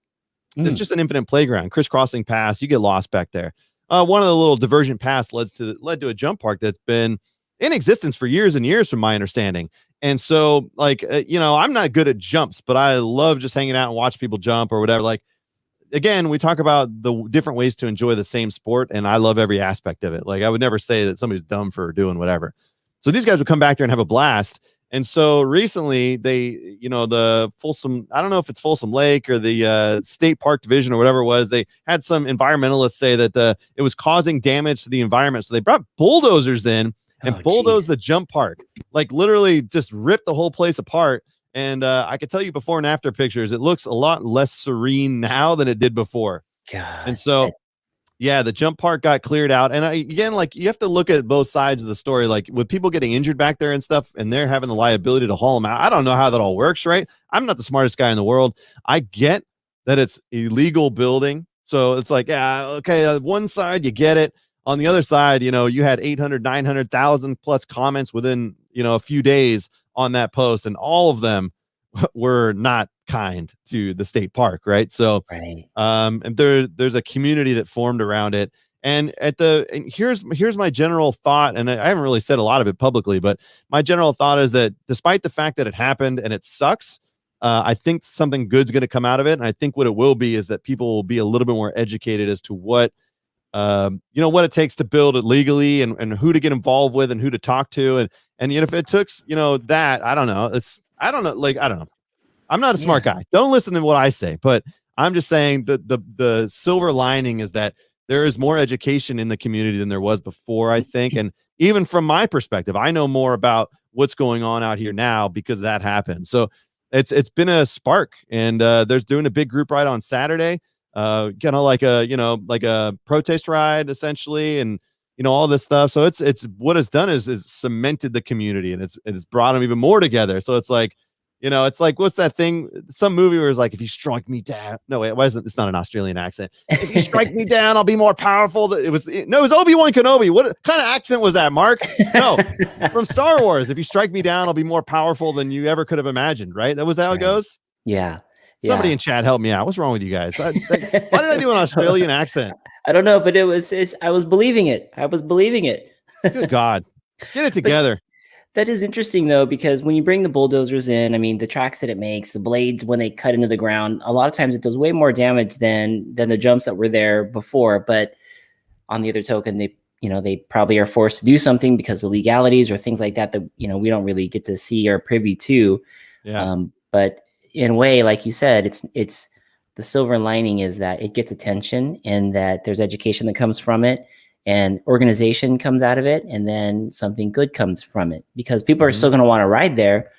It's just an infinite playground, crisscrossing paths. You get lost back there. One of the little divergent paths led to a jump park that's been in existence for years and years, from my understanding. And so, like, I'm not good at jumps, but I love just hanging out and watch people jump or whatever. Like, again, we talk about the different ways to enjoy the same sport, and I love every aspect of it. Like, I would never say that somebody's dumb for doing whatever. So these guys would come back there and have a blast. And so recently they, the Folsom, I don't know if it's Folsom Lake or the State Park Division or whatever it was, they had some environmentalists say that it was causing damage to the environment. So they brought bulldozers in and bulldozed the jump park, like literally just ripped the whole place apart. And I could tell you before and after pictures, it looks a lot less serene now than it did before. And God. so yeah, the jump part got cleared out. And again, like you have to look at both sides of the story. Like with people getting injured back there and stuff, and they're having the liability to haul them out. I don't know how that all works, right? I'm not the smartest guy in the world. I get that it's illegal building. So it's like, yeah, okay, one side, you get it. On the other side, you had 800, 900,000 plus comments within, a few days on that post, and all of them were not kind to the state park, right? So Right. and there's a community that formed around it. And here's my general thought, and I haven't really said a lot of it publicly, but my general thought is that despite the fact that it happened and it sucks, I think something good's going to come out of it. And I think what it will be is that people will be a little bit more educated as to what what it takes to build it legally, and who to get involved with and who to talk to. And if it took, that, I don't know. I don't know. Like, I don't know. I'm not a Yeah. smart guy. Don't listen to what I say, but I'm just saying that the silver lining is that there is more education in the community than there was before, I think. And even from my perspective, I know more about what's going on out here now because that happened. So it's been a spark, and there's doing a big group ride on Saturday, kind of like a protest ride essentially, and all this stuff. So it's what it's done is cemented the community, and it's brought them even more together. So it's like, it's like, what's that thing? Some movie where it's like, if you strike me down. No, it wasn't. It's not an Australian accent. If you strike me down, I'll be more powerful. It was Obi-Wan Kenobi. What kind of accent was that, Mark? No, from Star Wars. If you strike me down, I'll be more powerful than you ever could have imagined. Right? That was how it goes. Yeah. Somebody in chat help me out. What's wrong with you guys? Why did I do an Australian accent? I don't know, but I was believing it. Good God. Get it together. That is interesting though, because when you bring the bulldozers in, I mean, the tracks that it makes, the blades, when they cut into the ground, a lot of times it does way more damage than the jumps that were there before. But on the other token, they probably are forced to do something because of legalities or things like that, we don't really get to see or privy to. Yeah. But in a way, like you said, it's the silver lining is that it gets attention and that there's education that comes from it, and organization comes out of it, and then something good comes from it, because people are still going to want to ride there,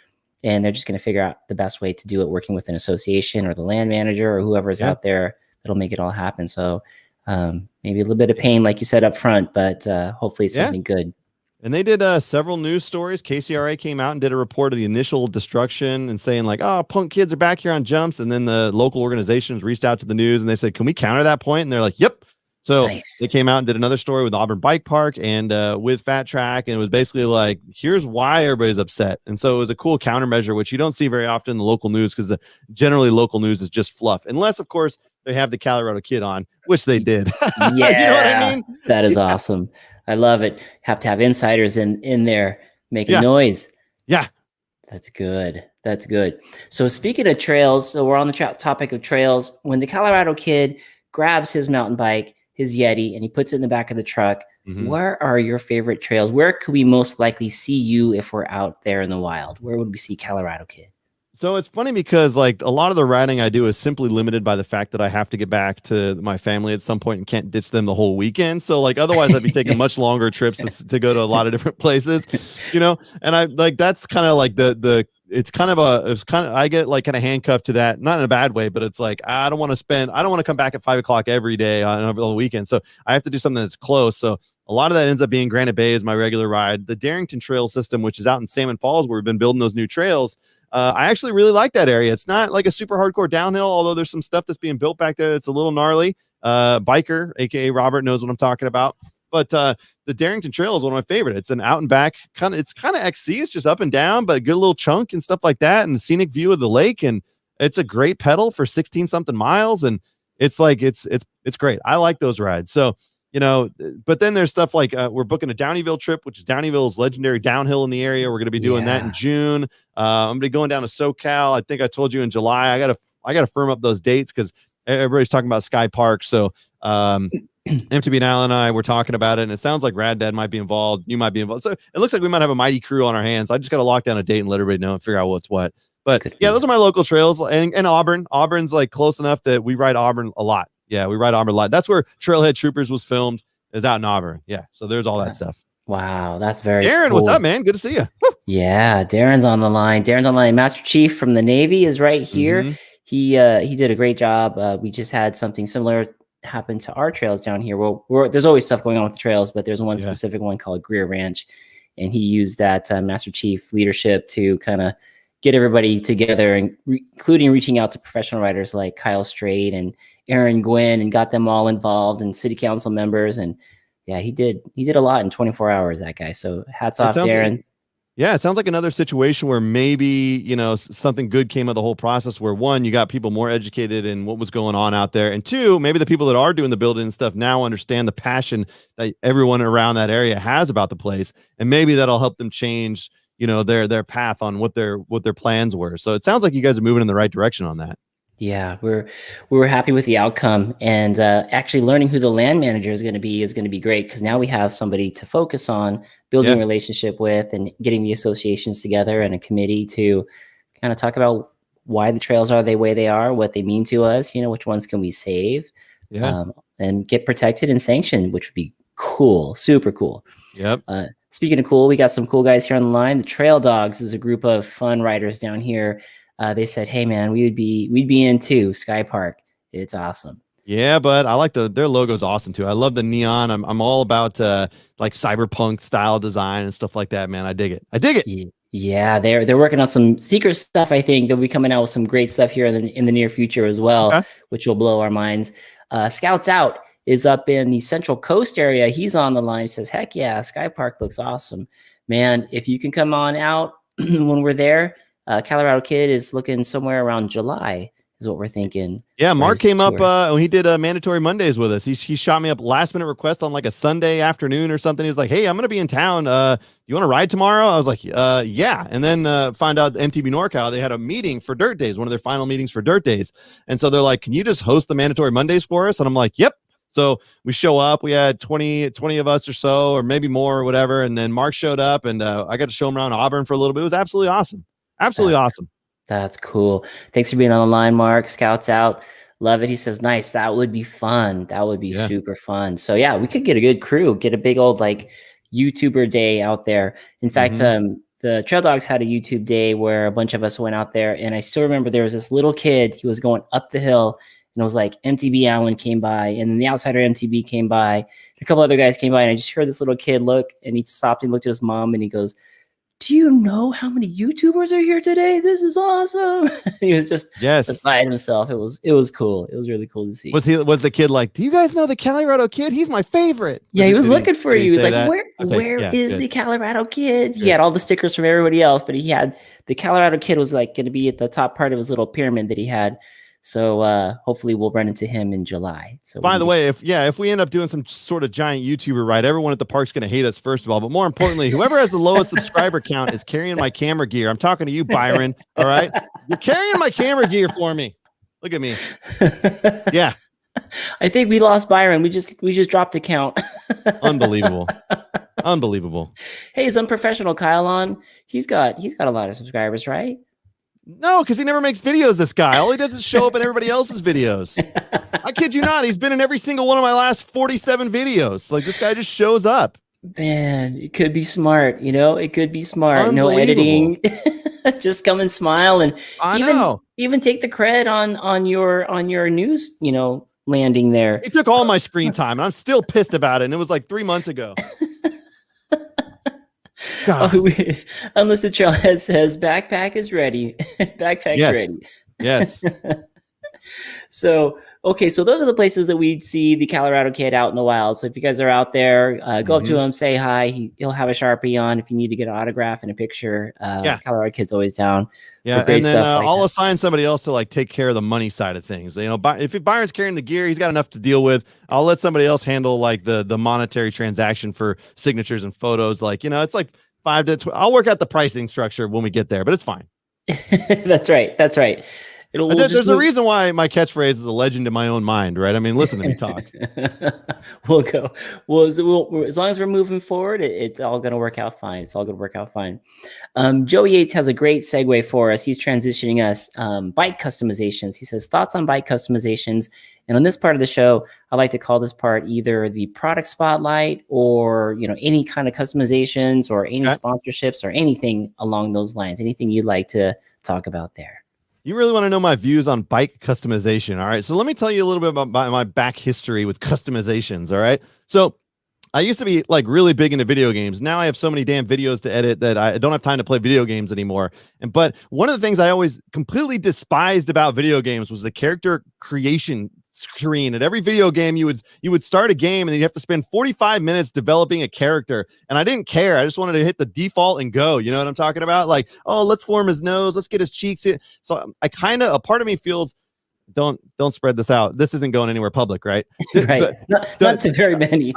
and they're just going to figure out the best way to do it, working with an association or the land manager or whoever's out there that'll make it all happen. So maybe a little bit of pain, like you said up front, but hopefully something good. And they did several news stories. KCRA came out and did a report of the initial destruction and saying like, oh, punk kids are back here on jumps. And then the local organizations reached out to the news and they said, can we counter that point? And they're like, yep. So they came out and did another story with Auburn Bike Park and with Fat Track. And it was basically like, here's why everybody's upset. And so it was a cool countermeasure, which you don't see very often in the local news, because generally local news is just fluff. Unless, of course, they have the Colorado Kid on, which they did. Yeah. You know what I mean? That is awesome. I love it. Have to have insiders in there making noise. Yeah. That's good. That's good. So speaking of trails, so we're on the topic of trails. When the Colorado Kid grabs his mountain bike, his Yeti, and he puts it in the back of the truck, where are your favorite trails? Where could we most likely see you if we're out there in the wild? Where would we see Colorado Kid? So it's funny because like a lot of the riding I do is simply limited by the fact that I have to get back to my family at some point and can't ditch them the whole weekend. So like otherwise I'd be taking much longer trips to go to a lot of different places, and I like, that's kind of like it's kind of I get like kind of handcuffed to that, not in a bad way, but it's like, I don't want to come back at 5 o'clock every day over the weekend. So I have to do something that's close. So a lot of that ends up being Granite Bay is my regular ride. The Darrington Trail system, which is out in Salmon Falls, where we've been building those new trails. I actually really like that area. It's not like a super hardcore downhill, although there's some stuff that's being built back there. It's a little gnarly. Biker, aka Robert, knows what I'm talking about. But the Darrington Trail is one of my favorite. It's an out and back it's kind of XC. It's just up and down, but a good little chunk and stuff like that, and a scenic view of the lake. And it's a great pedal for 16 something miles. And it's like it's great. I like those rides. So but then there's stuff like we're booking a Downeyville trip, which is Downeyville's legendary downhill in the area. We're going to be doing that in June. I'm going to be going down to SoCal. I think I told you in July. I gotta firm up those dates because everybody's talking about Sky Park. So MTB and Alan and I were talking about it, and it sounds like Rad Dad might be involved. You might be involved. So it looks like we might have a mighty crew on our hands. I just got to lock down a date and let everybody know and figure out what's what. But yeah, those are my local trails. And Auburn. Auburn's like close enough that we ride Auburn a lot. Yeah, we ride Auburn a lot. That's where Trailhead Troopers was filmed, is out in Auburn. Yeah, so there's all that stuff. Wow, that's very Darren, cool. What's up, man? Good to see you. Woo. Yeah, Darren's on the line. Master Chief from the Navy is right here. He did a great job. We just had something similar happened to our trails down here. Well, there's always stuff going on with the trails, but there's one Yeah. specific one called Greer Ranch, and he used that Master Chief leadership to kind of get everybody together, and including reaching out to professional riders like Kyle Strait and Aaron Gwynn, and got them all involved, and city council members. And yeah, he did a lot in 24 hours, that guy. So hats off, Darren. Yeah, it sounds like another situation where maybe, something good came of the whole process, where one, you got people more educated in what was going on out there. And two, maybe the people that are doing the building and stuff now understand the passion that everyone around that area has about the place. And maybe that'll help them change, their path on what their plans were. So it sounds like you guys are moving in the right direction on that. Yeah, we were happy with the outcome, and actually learning who the land manager is going to be great, because now we have somebody to focus on building a relationship with, and getting the associations together and a committee to kind of talk about why the trails are the way they are, what they mean to us, which ones can we save, and get protected and sanctioned, which would be cool, super cool. Yep. Speaking of cool, we got some cool guys here on the line. The Trail Dogs is a group of fun riders down here. They said, "Hey man, we'd be in too. Sky Park, it's awesome." Yeah, but I like their logo's awesome too. I love the neon. I'm all about like cyberpunk style design and stuff like that, man. I dig it. Yeah, they're working on some secret stuff. I think they'll be coming out with some great stuff here in the near future as well, which will blow our minds. Scouts Out is up in the Central Coast area. He's on the line. He says, "Heck yeah, Sky Park looks awesome, man. If you can come on out when we're there." CaliradoKid is looking somewhere around July is what we're thinking. Yeah, Mark came up when he did Mandatory Mondays with us. He shot me up last minute request on like a Sunday afternoon or something. He was like, "Hey, I'm going to be in town. You want to ride tomorrow?" I was like, yeah. And then find out MTB NorCal, they had a meeting for Dirt Days, one of their final meetings for Dirt Days. And so they're like, "Can you just host the Mandatory Mondays for us?" And I'm like, "Yep." So we show up, we had 20 of us or so, or maybe more or whatever. And then Mark showed up, and I got to show him around Auburn for a little bit. It was absolutely awesome. Absolutely awesome. That's cool. Thanks for being on the line, Mark. Scouts Out. Love it. He says, "Nice. That would be fun. That would be super fun." So yeah, we could get a good crew, get a big old like YouTuber day out there. In fact, the Trail Dogs had a YouTube day where a bunch of us went out there, and I still remember there was this little kid. He was going up the hill, and it was like MTB Allen came by, and then the Outsider MTB came by, a couple other guys came by, and I just heard this little kid look, and he stopped and looked at his mom, and he goes, "Do you know how many YouTubers are here today? This is awesome." He was just beside himself. It was cool. It was really cool to see. Was the kid like, "Do you guys know the CaliradoKid? He's my favorite." Yeah, he was looking for you. He's like, where is the CaliradoKid? He had all the stickers from everybody else, but he had the CaliradoKid was like going to be at the top part of his little pyramid that he had. So hopefully we'll run into him in July. So by the way, if we end up doing some sort of giant YouTuber ride, everyone at the park's going to hate us first of all. But more importantly, whoever has the lowest subscriber count is carrying my camera gear. I'm talking to you, Byron. All right, you're carrying my camera gear for me. Look at me. Yeah. I think we lost Byron. We just dropped the count. Unbelievable. Unbelievable. Hey, is Unprofessional Kyle on? He's got a lot of subscribers, right? No, because he never makes videos, this guy. All he does is show up in everybody else's videos. I kid you not. He's been in every single one of my last 47 videos. Like, this guy just shows up. Man, it could be smart. It could be smart. No editing. Just come and smile, and even take the cred on your news, landing there. He took all my screen time, and I'm still pissed about it. And it was like 3 months ago. Unless Trailhead says backpack is ready. Backpack's ready. Yes. So those are the places that we'd see the CaliradoKid out in the wild. So if you guys are out there, go up to him, say hi. He'll have a Sharpie on if you need to get an autograph and a picture. CaliradoKid's always down. Yeah, and then I'll assign somebody else to like take care of the money side of things. If Byron's carrying the gear, he's got enough to deal with. I'll let somebody else handle like the monetary transaction for signatures and photos. Like, it's like 5 to 12. I'll work out the pricing structure when we get there, but it's fine. That's right. There's a reason why my catchphrase is a legend in my own mind, right? I mean, listen to me talk. We'll go. Well, as long as we're moving forward, it's all going to work out fine. It's all going to work out fine. Joey Yates has a great segue for us. He's transitioning us bike customizations. He says, thoughts on bike customizations. And on this part of the show, I like to call this part either the product spotlight or, any kind of customizations or any sponsorships or anything along those lines. Anything you'd like to talk about there? You really want to know my views on bike customization. All right. So let me tell you a little bit about my back history with customizations. All right. So I used to be like really big into video games. Now I have so many damn videos to edit that I don't have time to play video games anymore. But one of the things I always completely despised about video games was the character creation screen. At every video game, you would start a game and then you have to spend 45 minutes developing a character. And I didn't care. I just wanted to hit the default and go. You know what I'm talking about? Like, oh, let's form his nose, let's get his cheeks in. So I kind of, a part of me feels, don't spread this out. This isn't going anywhere public, right? Right. Not to very many.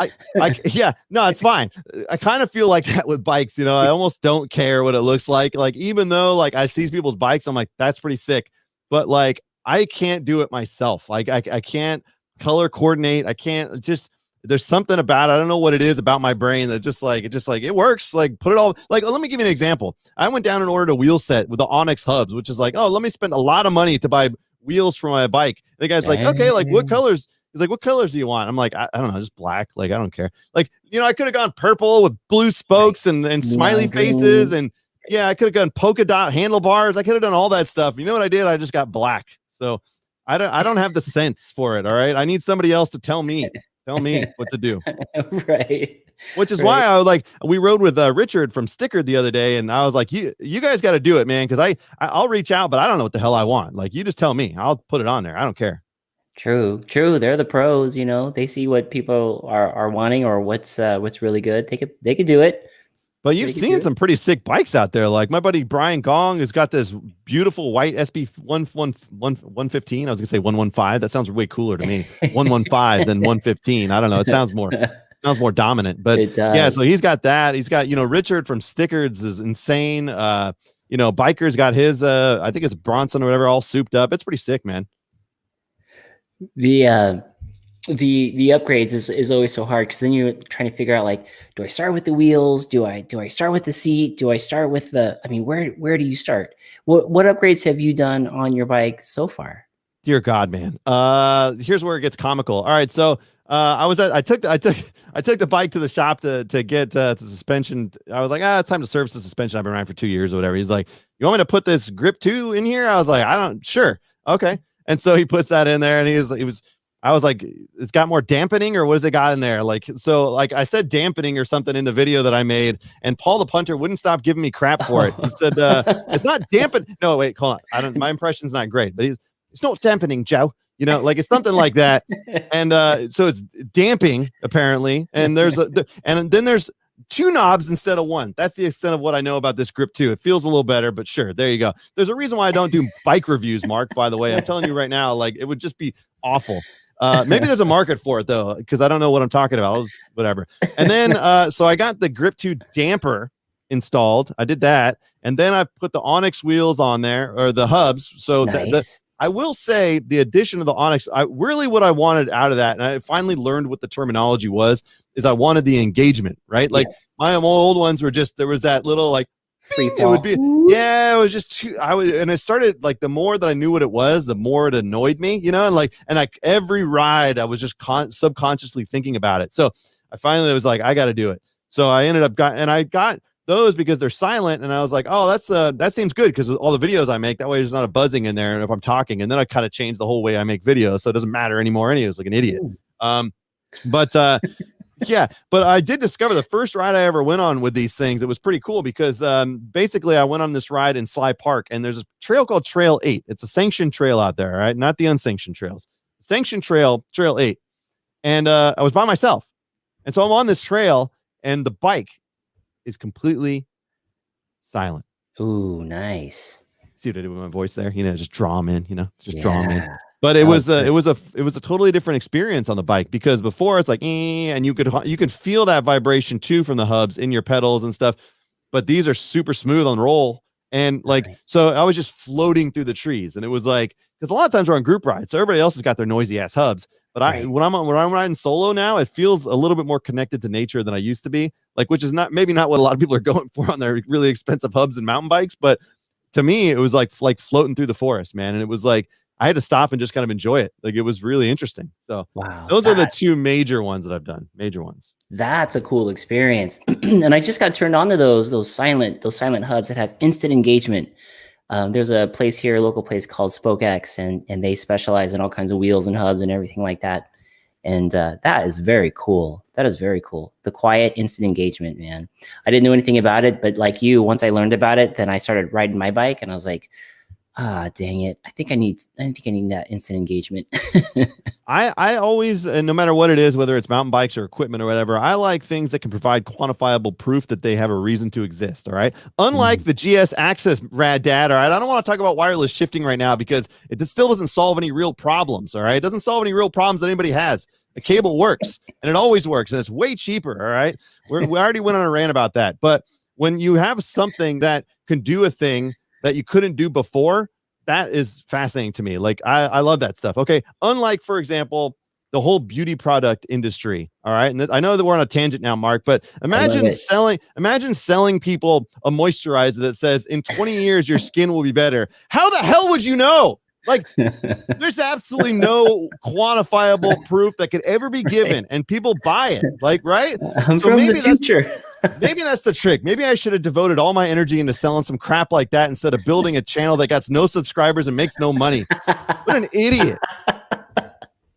Yeah, no, it's fine. I kind of feel like that with bikes. You know, I almost don't care what it looks like. Like, even though like I see people's bikes, I'm like, that's pretty sick. But like, I can't do it myself. Like, I can't color coordinate. I can't just. There's something about it. I don't know what it is about my brain that just like it works. Like, put it all. Like, let me give you an example. I went down and ordered a wheel set with the Onyx hubs, which is like, oh, let me spend a lot of money to buy wheels for my bike. The guy's like, okay, like what colors? He's like, what colors do you want? I'm like, I don't know, just black. Like, I don't care. Like, you know, I could have gone purple with blue spokes and smiley faces. And yeah, I could have gone polka dot handlebars. I could have done all that stuff. You know what I did? I just got black. So I don't have the sense for it. All right. I need somebody else to tell me what to do. Right. Which is why we rode with Richard from Stickered the other day, and I was like, you guys got to do it, man, because I'll reach out, but I don't know what the hell I want. Like, you just tell me, I'll put it on there. I don't care. True. They're the pros. You know, they see what people are wanting or what's really good. They could do it. But you've seen some pretty sick bikes out there. Like my buddy Brian Gong has got this beautiful white SB 115. I was gonna say 115. That sounds way cooler to me. 115 than 115. I don't know. It sounds more dominant. But yeah, so he's got that. He's got, you know, Richard from Stickards is insane. You know, Biker's got his I think it's Bronson or whatever, all souped up. It's pretty sick, man. The upgrades is always so hard because then you're trying to figure out, like, do I start with the wheels? Do I start with the seat? Do I start with where do you start? What upgrades have you done on your bike so far? Dear God, man. Here's where it gets comical. All right, so I took the bike to the shop to get the suspension. I was like, it's time to service the suspension. I've been riding for 2 years or whatever. He's like, you want me to put this grip 2 in here? I was like, sure, okay. And so he puts that in there, and I was like, it's got more dampening, or what has it got in there? Like, so like I said dampening or something in the video that I made, and Paul the punter wouldn't stop giving me crap for it. He said, it's not dampened. No, wait, hold on. My impression's not great, but it's not dampening, Joe. You know, like it's something like that. And so it's damping apparently. And and then there's 2 knobs instead of 1. That's the extent of what I know about this grip 2. It feels a little better, but sure, there you go. There's a reason why I don't do bike reviews, Mark, by the way. I'm telling you right now, like it would just be awful. Maybe there's a market for it though, because I don't know what I'm talking about. Whatever. And then so I got the grip 2 damper installed. I did that, and then I put the Onyx wheels on there, or the hubs. So nice. I will say the addition of the Onyx, what I wanted out of that, and I finally learned what the terminology was, is I wanted the engagement, right? Like my old ones were just, there was that little like free fall. It would be, yeah, it was just too, and it started like, the more that I knew what it was, the more it annoyed me, you know, and every ride I was just subconsciously thinking about it. So I finally was like, I got to do it. So I ended up I got those because they're silent, and I was like, oh, that seems good, because with all the videos I make, that way there's not a buzzing in there, and if I'm talking, and then I kind of changed the whole way I make videos, so it doesn't matter anymore. Anyway, I was like an idiot. Yeah, but I did discover the first ride I ever went on with these things. It was pretty cool because basically I went on this ride in Sly Park, and there's a trail called Trail 8. It's a sanctioned trail out there, right? Not the unsanctioned trails. Sanctioned Trail 8. And I was by myself. And so I'm on this trail, and the bike is completely silent. Ooh, nice. See what I did with my voice there? You know, just draw them in, draw them in. But it was a totally different experience on the bike, because before it's like, and you could feel that vibration too from the hubs in your pedals and stuff. But these are super smooth on roll, and like, so I was just floating through the trees, and it was like, because a lot of times we're on group rides, so everybody else has got their noisy ass hubs. But when I'm riding solo now, it feels a little bit more connected to nature than I used to be. Like, which is maybe not what a lot of people are going for on their really expensive hubs and mountain bikes, but to me, it was like floating through the forest, man, and it was like, I had to stop and just kind of enjoy it. Like, it was really interesting. So wow, those are the 2 major ones that I've done. Major ones. That's a cool experience. And I just got turned on to those silent hubs that have instant engagement. There's a place here, a local place called Spoke X, and they specialize in all kinds of wheels and hubs and everything like that. And that is very cool. That is very cool. The quiet instant engagement, man. I didn't know anything about it, but like you, once I learned about it, then I started riding my bike, and I was like, dang it. I think I need that instant engagement. I always, and no matter what it is, whether it's mountain bikes or equipment or whatever, I like things that can provide quantifiable proof that they have a reason to exist. All right. Unlike the GS Access rad dad. All right. I don't want to talk about wireless shifting right now because it still doesn't solve any real problems. All right. It doesn't solve any real problems that anybody has. The cable works and it always works and it's way cheaper. All right. We already went on a rant about that. But when you have something that can do a thing that you couldn't do before, that is fascinating to me. Like I love that stuff. Okay. Unlike, for example, the whole beauty product industry. All right. And I know that we're on a tangent now, Mark, but imagine selling people a moisturizer that says in 20 years, your skin will be better. How the hell would you know? Like there's absolutely no quantifiable proof that could ever be given and people buy it. Like, right. I'm so from the future. Maybe that's the trick. Maybe I should have devoted all my energy into selling some crap like that instead of building a channel that got no subscribers and makes no money. What an idiot.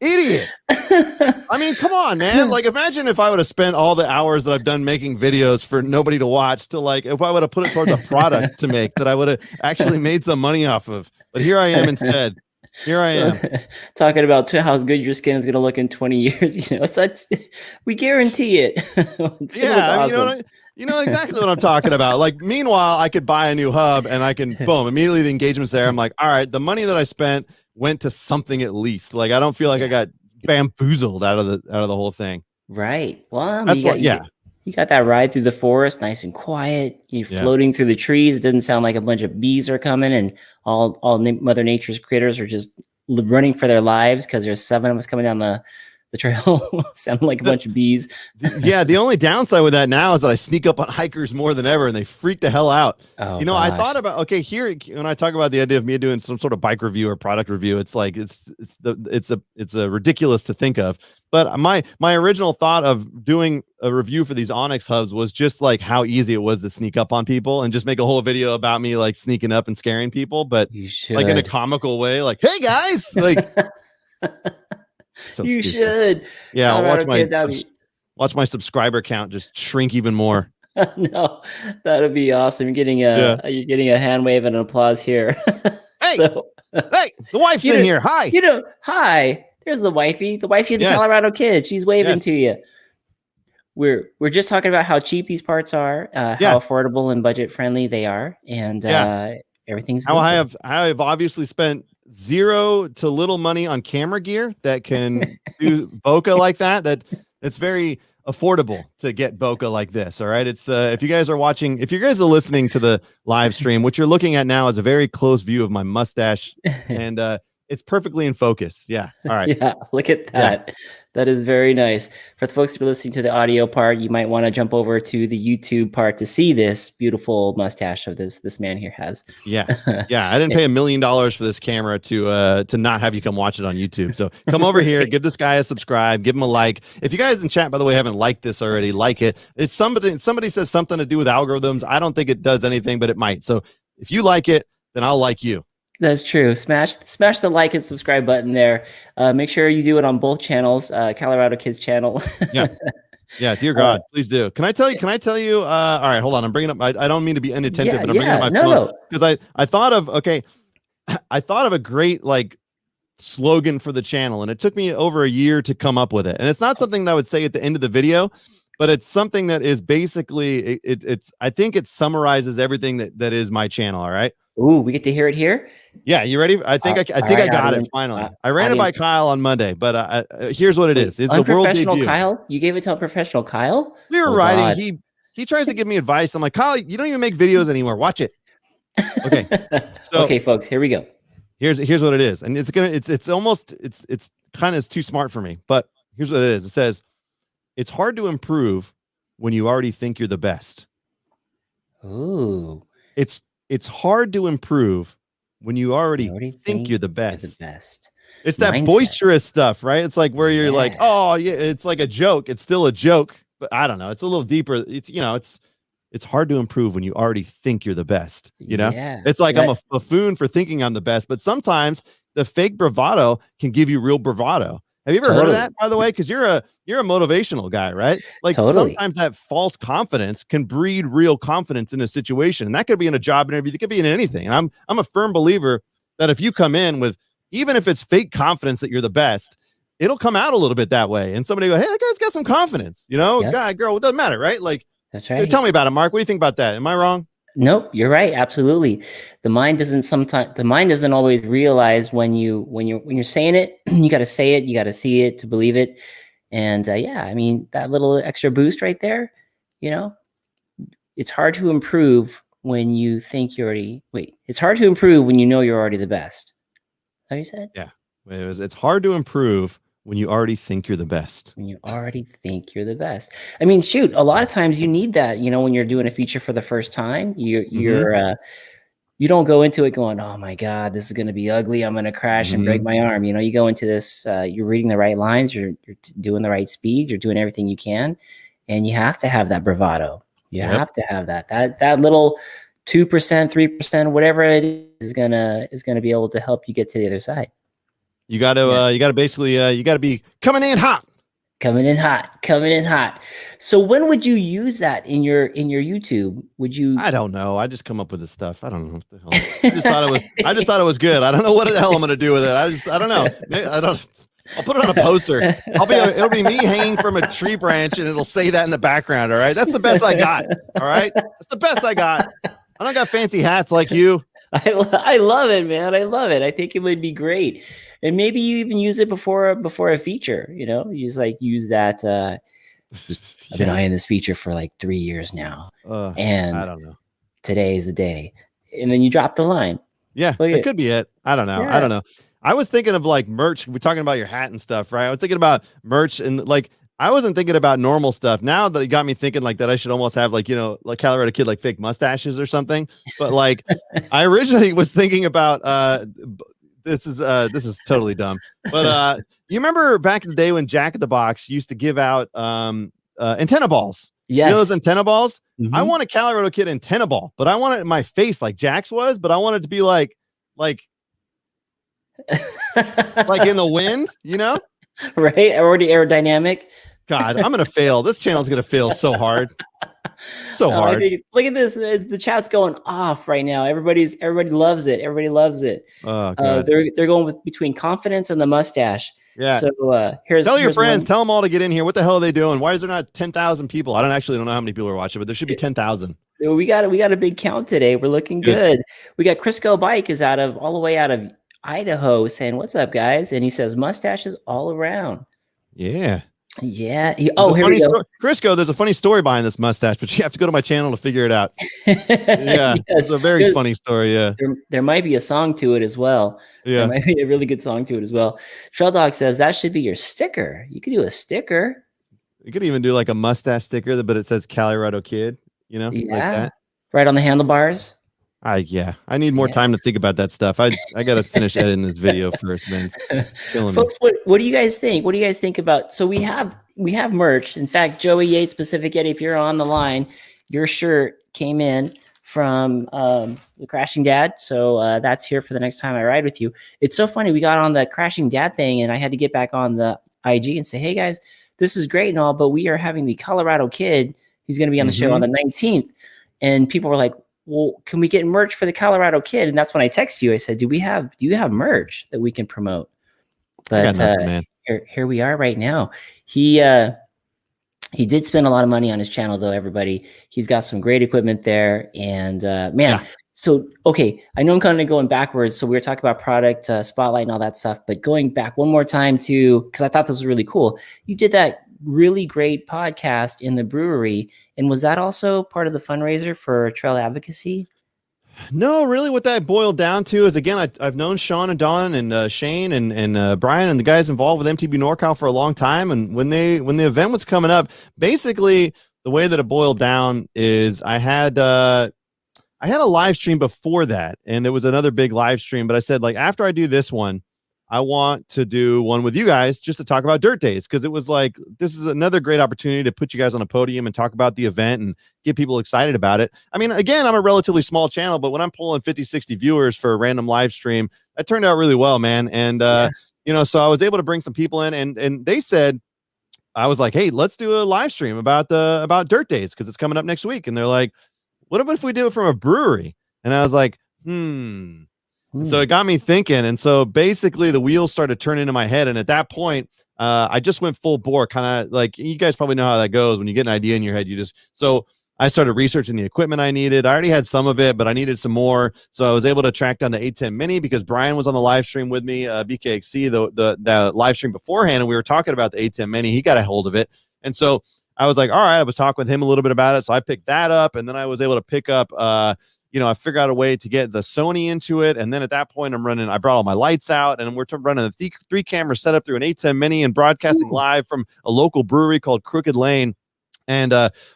I mean, come on, man. Like, imagine if I would have spent all the hours that I've done making videos for nobody to watch to like, if I would have put it towards a product to make that I would have actually made some money off of. But here I am instead. Here I am talking about how good your skin is going to look in 20 years. You know, we guarantee it. Yeah, awesome. You know exactly what I'm talking about. Like, meanwhile, I could buy a new hub and I can boom, immediately the engagement's there. I'm like, all right, the money that I spent went to something at least. Like, I don't feel like I got bamboozled out of the whole thing. Right. Well, that's what. You got that ride through the forest, nice and quiet. You're floating through the trees. It doesn't sound like a bunch of bees are coming and all Mother Nature's critters are just running for their lives because there's 7 of us coming down the trail. Sounding like a bunch of bees. The only downside with that now is that I sneak up on hikers more than ever and they freak the hell out. Oh, you know, gosh. I thought about, here when I talk about the idea of me doing some sort of bike review or product review, it's like it's a ridiculous to think of. But my original thought of doing a review for these Onyx hubs was just like how easy it was to sneak up on people and just make a whole video about me like sneaking up and scaring people, but like in a comical way, like, hey guys, like so you should. Yeah, watch my subscriber count just shrink even more. No, that'd be awesome. You're getting a hand wave and an applause here. Hey, hey, the wife's in here. Hi. Hi. There's the wifey of the Colorado Kid. She's waving to you. We're just talking about how cheap these parts are, how affordable and budget friendly they are, and everything's how I have obviously spent zero to little money on camera gear that can do bokeh like that. It's very affordable to get bokeh like this. All right. It's if you guys are listening to the live stream, what you're looking at now is a very close view of my mustache and it's perfectly in focus. Yeah. All right. Yeah. Look at that. Yeah. That is very nice. For the folks who are listening to the audio part, you might want to jump over to the YouTube part to see this beautiful mustache of this man here has. Yeah. Yeah. I didn't pay $1 million for this camera to not have you come watch it on YouTube. So come over here, give this guy a subscribe, give him a like. If you guys in chat, by the way, haven't liked this already, like it. It's somebody says something to do with algorithms. I don't think it does anything, but it might. So if you like it, then I'll like you. That's true. Smash the like and subscribe button there. Make sure you do it on both channels, CaliradoKid's channel. Yeah. Dear God, please do. Can I tell you? All right, hold on. I'm bringing up. I don't mean to be inattentive, but I'm bringing up my phone because I thought of a great like slogan for the channel, and it took me over a year to come up with it. And it's not something that I would say at the end of the video, but it's something that is basically it's. I think it summarizes everything that is my channel. All right. Ooh, we get to hear it here. Yeah, you ready? I think I got it finally. I ran it by Kyle on Monday, but here's what it is. It's the world debut. Kyle, you gave it to unprofessional Kyle. We were riding. He tries to give me advice. I'm like, Kyle, you don't even make videos anymore. Watch it. Okay. So, okay, folks, here we go. Here's what it is, and it's kind of too smart for me. But here's what it is. It says, "It's hard to improve when you already think you're the best." Ooh. It's hard to improve when you already think you're the best. It's that mindset. Boisterous stuff, right? It's like where you're like, oh yeah, it's like a joke. It's still a joke, but I don't know. It's a little deeper. It's it's hard to improve when you already think you're the best. You know, Yeah. it's like I'm a buffoon for thinking I'm the best, but sometimes the fake bravado can give you real bravado. Have you ever heard of Totally. that, by the way? Because you're a motivational guy, right? Like Totally. sometimes that false confidence can breed real confidence in a situation, and that could be in a job interview. It could be in anything. And I'm a firm believer that if you come in with, even if it's fake confidence that you're the best, it'll come out a little bit that way. And somebody go, hey, that guy's got some confidence, you know, Yep. guy, girl, it doesn't matter, right? Like, That's right. tell me about it, Mark. What do you think about that? Am I wrong? Nope, you're right. Absolutely. The mind doesn't always realize when you're saying it, you got to say it, you got to see it to believe it. And yeah, I mean, that little extra boost right there, you know, it's hard to improve when you think you already, it's hard to improve when you know you're already the best. How you said? Yeah. It's hard to improve when you already think you're the best. When you already think you're the best. I mean, shoot, a lot of times you need that, you know, when you're doing a feature for the first time, you don't go into it going, oh my God, this is going to be ugly. I'm going to crash and break my arm. You know, you go into this, you're reading the right lines, you're doing the right speed, you're doing everything you can. And you have to have that bravado. You have to have that little 2%, 3%, whatever it is going to be able to help you get to the other side. You got to basically, you got to be coming in hot. Coming in hot. So when would you use that in your YouTube? Would you? I don't know. I just come up with this stuff. I don't know what the hell. I just thought it was good. I don't know what the hell I'm gonna do with it. I don't know. Maybe, I'll put it on a poster. It'll be me hanging from a tree branch, and it'll say that in the background. All right, that's the best I got. All right, that's the best I got. I don't got fancy hats like you. I love it, man. I love it. I think it would be great. And maybe you even use it before a feature, you know, you just like use that. I've been eyeing this feature for like 3 years now. And I don't know. Today is the day. And then you drop the line. Yeah, it could be it. I don't know. Yeah. I don't know. I was thinking of like merch. We're talking about your hat and stuff, right? I was thinking about merch and like, I wasn't thinking about normal stuff. Now that it got me thinking like that, I should almost have like, you know, like CaliradoKid, like fake mustaches or something. But like, I originally was thinking about, this is totally dumb. But you remember back in the day when Jack in the Box used to give out antenna balls? Yes. You know those antenna balls? Mm-hmm. I want a CaliradoKid antenna ball, but I want it in my face like Jack's was, but I want it to be like like in the wind, you know? Right? Already aerodynamic. God, I'm gonna fail. This channel's gonna fail so hard. So hard. Look at this. The chat's going off right now. Everybody loves it. Everybody loves it. Oh, God. They're going with between confidence and the mustache. Yeah. So tell your friends, tell them all to get in here. What the hell are they doing? Why is there not 10,000 people? I don't know how many people are watching, but there should be 10,000. We got a big count today. We're looking good. We got Crisco Bike is all the way out of Idaho saying, "What's up, guys?" And he says, "Mustaches all around." Yeah. Yeah. Here we go. Crisco, there's a funny story behind this mustache, but you have to go to my channel to figure it out. Yeah. It's a very funny story. Yeah. There might be a song to it as well. Yeah. There might be a really good song to it as well. Trail Dog says that should be your sticker. You could do a sticker. You could even do like a mustache sticker, but it says KaliradoKid, you know, like that. Right on the handlebars. I need more time to think about that stuff. I got to finish editing this video first, man. Folks, what do you guys think? What do you guys think about? So we have merch. In fact, Joey Yates, Pacific Yeti, if you're on the line, your shirt came in from the Crashing Dad. So that's here for the next time I ride with you. It's so funny. We got on the Crashing Dad thing, and I had to get back on the IG and say, hey guys, this is great and all, but we are having the Colorado Kid. He's going to be on the show on the 19th. And people were like, well, can we get merch for the Colorado Kid? And that's when I texted you. I said, do you have merch that we can promote? But here we are right now. He did spend a lot of money on his channel though, everybody. He's got some great equipment there. And so, okay, I know I'm kind of going backwards. So we were talking about product spotlight and all that stuff, but going back one more time because I thought this was really cool. You did that really great podcast in the brewery. And was that also part of the fundraiser for trail advocacy? No, really what that boiled down to is, again, I've known Sean and Don and Shane and Brian and the guys involved with MTB NorCal for a long time. And when the event was coming up, basically the way that it boiled down is I had a live stream before that, and it was another big live stream. But I said, like, after I do this one, I want to do one with you guys just to talk about dirt days. Cause it was like, this is another great opportunity to put you guys on a podium and talk about the event and get people excited about it. I mean, again, I'm a relatively small channel, but when I'm pulling 50, 60 viewers for a random live stream, that turned out really well, man. And, Yeah. so I was able to bring some people in and they said, I was like, hey, let's do a live stream about dirt days because it's coming up next week. And they're like, what about if we do it from a brewery? And I was like, And so it got me thinking. And so basically the wheels started turning in my head. And at that point, I just went full bore, kind of like you guys probably know how that goes. When you get an idea in your head, so I started researching the equipment I needed. I already had some of it, but I needed some more. So I was able to track down the A10 Mini because Brian was on the live stream with me, BKXC, the live stream beforehand. And we were talking about the A10 Mini. He got a hold of it. And so I was like, all right, I was talking with him a little bit about it. So I picked that up. And then I was able to pick up, I figured out a way to get the Sony into it. And then at that point, I brought all my lights out and we're running a three camera setup through an A10 Mini and broadcasting live from a local brewery called Crooked Lane. And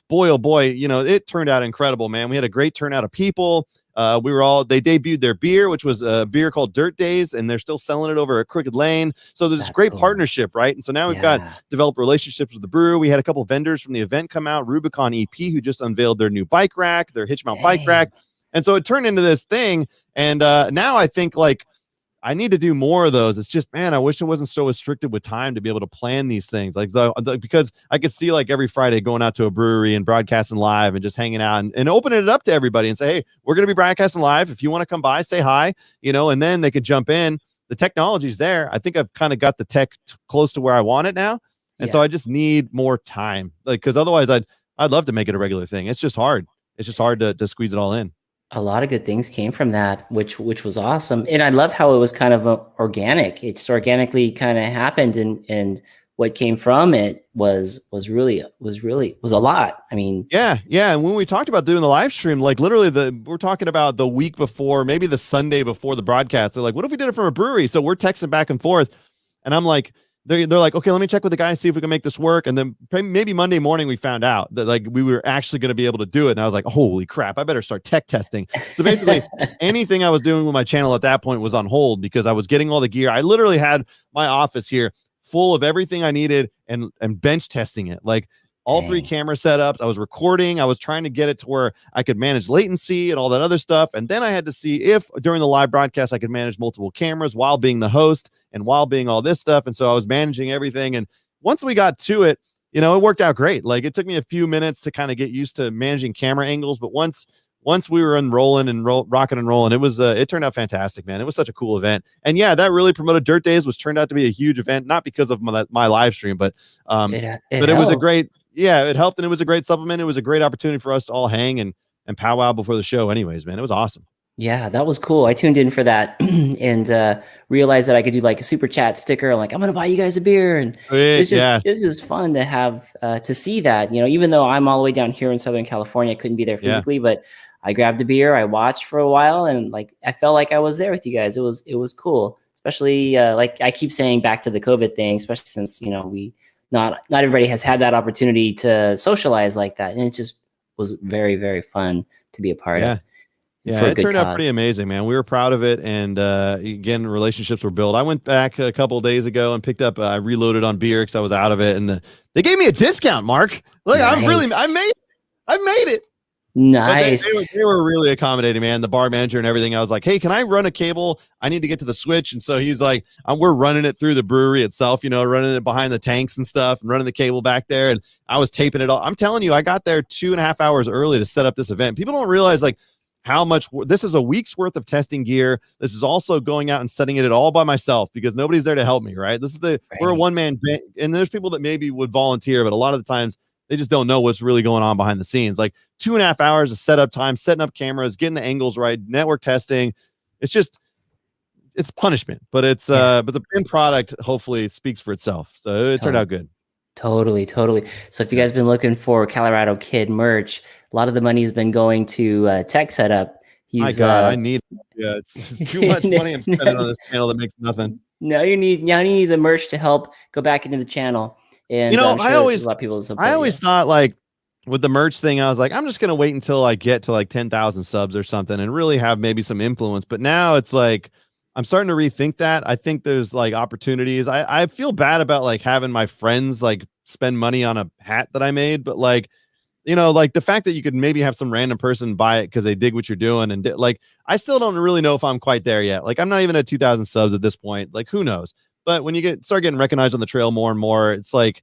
boy, oh boy, it turned out incredible, man. We had a great turnout of people. They debuted their beer, which was a beer called Dirt Days, and they're still selling it over at Crooked Lane. So there's this great partnership, right? And so now we've got developed relationships with the brewery. We had a couple of vendors from the event come out, Rubicon EP, who just unveiled their new bike rack, their hitch mount bike rack. And so it turned into this thing. And now I think like I need to do more of those. It's just, man, I wish it wasn't so restricted with time to be able to plan these things. Like because I could see like every Friday going out to a brewery and broadcasting live and just hanging out and opening it up to everybody and say, hey, we're going to be broadcasting live. If you want to come by, say hi, and then they could jump in. The technology's there. I think I've kind of got the tech close to where I want it now. And so I just need more time. Like, cause otherwise I'd love to make it a regular thing. It's just hard. It's just hard to squeeze it all in. A lot of good things came from that, which was awesome. And I love how it was kind of organic. It just organically kind of happened. And what came from it was really a lot. I mean, yeah. And when we talked about doing the live stream, like literally we're talking about the week before, maybe the Sunday before the broadcast. They're like, what if we did it from a brewery? So we're texting back and forth. And I'm like, they're like, okay, let me check with the guy and see if we can make this work. And then maybe Monday morning we found out that like we were actually going to be able to do it. And I was like, holy crap, I better start tech testing. So basically anything I was doing with my channel at that point was on hold because I was getting all the gear. I literally had my office here full of everything I needed and bench testing it. Like all three camera setups. I was recording. I was trying to get it to where I could manage latency and all that other stuff. And then I had to see if during the live broadcast, I could manage multiple cameras while being the host and while being all this stuff. And so I was managing everything. And once we got to it, it worked out great. Like it took me a few minutes to kind of get used to managing camera angles. But once we were unrolling and rocking and rolling, it turned out fantastic, man. It was such a cool event. And yeah, that really promoted Dirt Days, which turned out to be a huge event, not because of my live stream, but it was a great, it helped. And it was a great supplement. It was a great opportunity for us to all hang and powwow before the show anyways, man. It was awesome. Yeah, that was cool. I tuned in for that and realized that I could do like a super chat sticker. I'm like, I'm going to buy you guys a beer. And it's just fun to have, to see that, even though I'm all the way down here in Southern California, I couldn't be there physically, but I grabbed a beer, I watched for a while and like, I felt like I was there with you guys. It was cool, especially like I keep saying back to the COVID thing, especially since, not everybody has had that opportunity to socialize like that. And it just was very, very fun to be a part of. Yeah, it turned out pretty amazing, man. We were proud of it. And again, relationships were built. I went back a couple of days ago and picked up, I reloaded on beer because I was out of it. And they gave me a discount, Mark. Look, nice. I made it. Nice. They were really accommodating, man. The bar manager and everything. I was like, hey, can I run a cable? I need to get to the switch. And so he's like, we're running it through the brewery itself, running it behind the tanks and stuff and running the cable back there. And I was taping it all. I'm telling you, I got there 2.5 hours early to set up this event. People don't realize like how much this is a week's worth of testing gear. This is also going out and setting it all by myself because nobody's there to help me. Right. We're a one-man band, and there's people that maybe would volunteer, but a lot of the times they just don't know what's really going on behind the scenes. Like 2.5 hours of setup time, setting up cameras, getting the angles right, network testing. It's punishment, but but the end product hopefully speaks for itself. So it turned out good. Totally. So if you guys been looking for CaliradoKid merch, a lot of the money has been going to tech setup. My God, I need it's too much money I'm spending on this channel that makes nothing. Now you need the merch to help go back into the channel. And I always thought like with the merch thing, I was like, I'm just gonna wait until I get to like 10,000 subs or something and really have maybe some influence. But now it's like I'm starting to rethink that. I think there's like opportunities. I feel bad about like having my friends like spend money on a hat that I made, but like, like the fact that you could maybe have some random person buy it because they dig what you're doing like, I still don't really know if I'm quite there yet. Like, I'm not even at 2,000 subs at this point. Like, who knows? But when you start getting recognized on the trail more and more, it's like,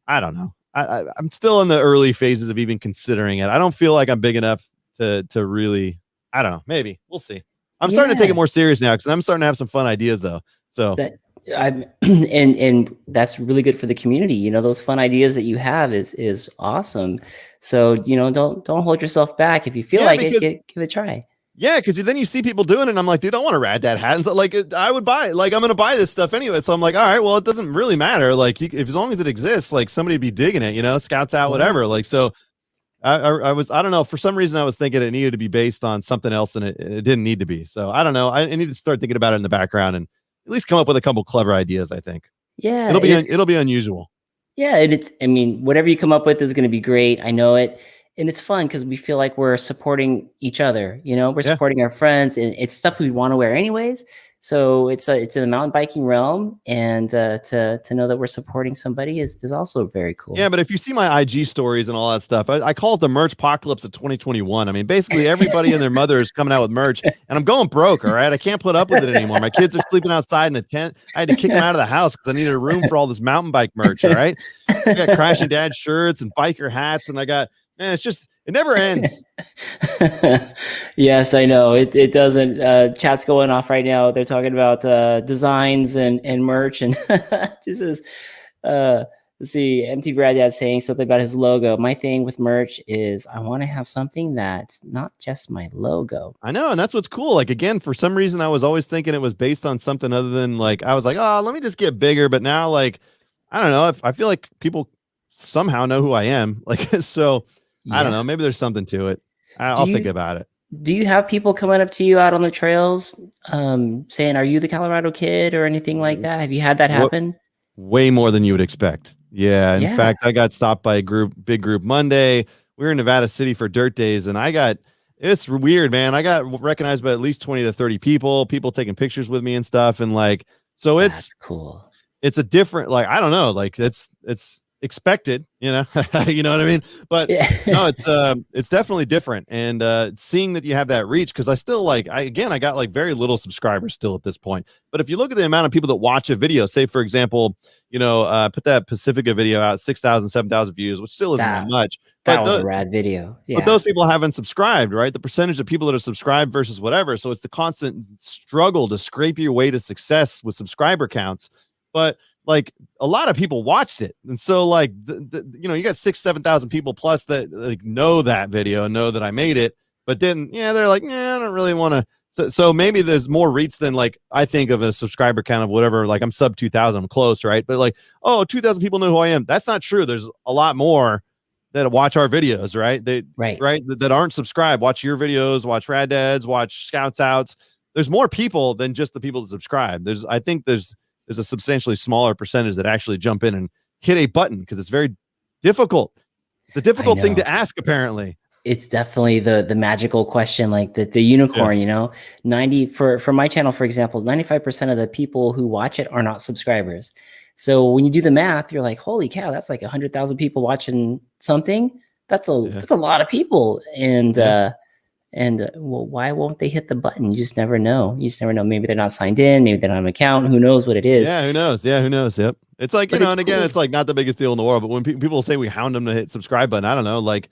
I don't know. I'm still in the early phases of even considering it. I don't feel like I'm big enough to really. I don't know. Maybe we'll see. I'm starting to take it Yeah. more serious now because I'm starting to have some fun ideas though. So That I'm and that's really good for the community. Those fun ideas that you have is awesome. So, don't hold yourself back. If you feel yeah, like it, because give it a try. yeah, because then you see people doing it, and I'm like, dude, I want to rad that hat. And so, like, I would buy it. Like, I'm gonna buy this stuff anyway. So I'm like, all right, well, it doesn't really matter. Like, if as long as it exists, like somebody'd be digging it, scouts out, Yeah. whatever. Like, so I don't know. For some reason, I was thinking it needed to be based on something else, and it didn't need to be. So I don't know. I need to start thinking about it in the background and at least come up with a couple clever ideas. I think Yeah, it'll be unusual. yeah, and I mean, whatever you come up with is going to be great. I know it. And it's fun because we feel like we're supporting each other, we're Yeah. supporting our friends, and it's stuff we want to wear anyways. So it's in the mountain biking realm, and to know that we're supporting somebody is also very Yeah, cool. but if you see my IG stories and all that stuff, I call it the merch apocalypse of 2021. I mean, basically everybody and their mother is coming out with merch, and I'm going broke. All right, I can't put up with it anymore. My kids are sleeping outside in a tent. I had to kick them out of the house because I needed a room for all this mountain bike merch. All right, I got Crashing Dad shirts and biker hats, and I got man, it's just it never ends. Yes, I know. It doesn't. Chat's going off right now. They're talking about designs and merch, and just as let's see, MT Brad Dad saying something about his logo. My thing with merch is I want to have something that's not just my logo. I know, and that's what's cool. Like again, for some reason, I was always thinking it was based on something other than like I was like, oh, let me just get bigger. But now, like, I don't know. I feel like people somehow know who I am. Like, so I don't Yeah. know. Maybe there's something to it. Do I'll think you about it. do you have people coming up to you out on the trails, saying, "Are you the Colorado Kid?" or anything like that? Have you had that What happen? way more than you would expect. Yeah. In Yeah, fact, I got stopped by a big group Monday. We were in Nevada City for dirt days, and it's weird, man. I got recognized by at least 20 to 30 people taking pictures with me and stuff. And like, so that's cool. it's a different, like, I don't know, like it's expected, you know what I mean? But no, Yeah. it's definitely different. And seeing that you have that reach, because I still like I got like very little subscribers still at this point. But if you look at the amount of people that watch a video, say for example, put that Pacifica video out, 6,000, 7,000 views, which still isn't that That much. that But was a rad video. but Yeah. those people haven't subscribed, right? The percentage of people that are subscribed versus whatever. So it's the constant struggle to scrape your way to success with subscriber counts. But like a lot of people watched it. And so like, you got 7,000 people plus that like know that video and know that I made it, but then, they're like, I don't really want to. So maybe there's more reach than like, I think of a subscriber count of whatever, like I'm sub 2,000, I'm close, right? But like, oh, 2,000 people know who I am. That's not true. There's a lot more that watch our videos, right? Right. Right. That aren't subscribed, watch your videos, watch Rad Dads, watch Scouts Outs. There's more people than just the people that subscribe. I think there's a substantially smaller percentage that actually jump in and hit a button because it's very difficult. It's a I difficult thing know. to ask, apparently. It's definitely the magical question, like the Yeah. unicorn, 90 for my channel, for example, is 95% of the people who watch it are not subscribers. So when you do the math, you're like, holy cow, that's like 100,000 people watching something. Yeah. That's a lot of people. And Yeah. well, why won't they hit the button? You just never know. You just never know. Maybe they're not signed in, maybe they're not an account, who knows what it is. Yeah. Who knows? Yeah. Who knows? Yep. It's like, But it's and again, cool. it's like not the biggest deal in the world, but when people say we hound them to hit subscribe button, I don't know. Like,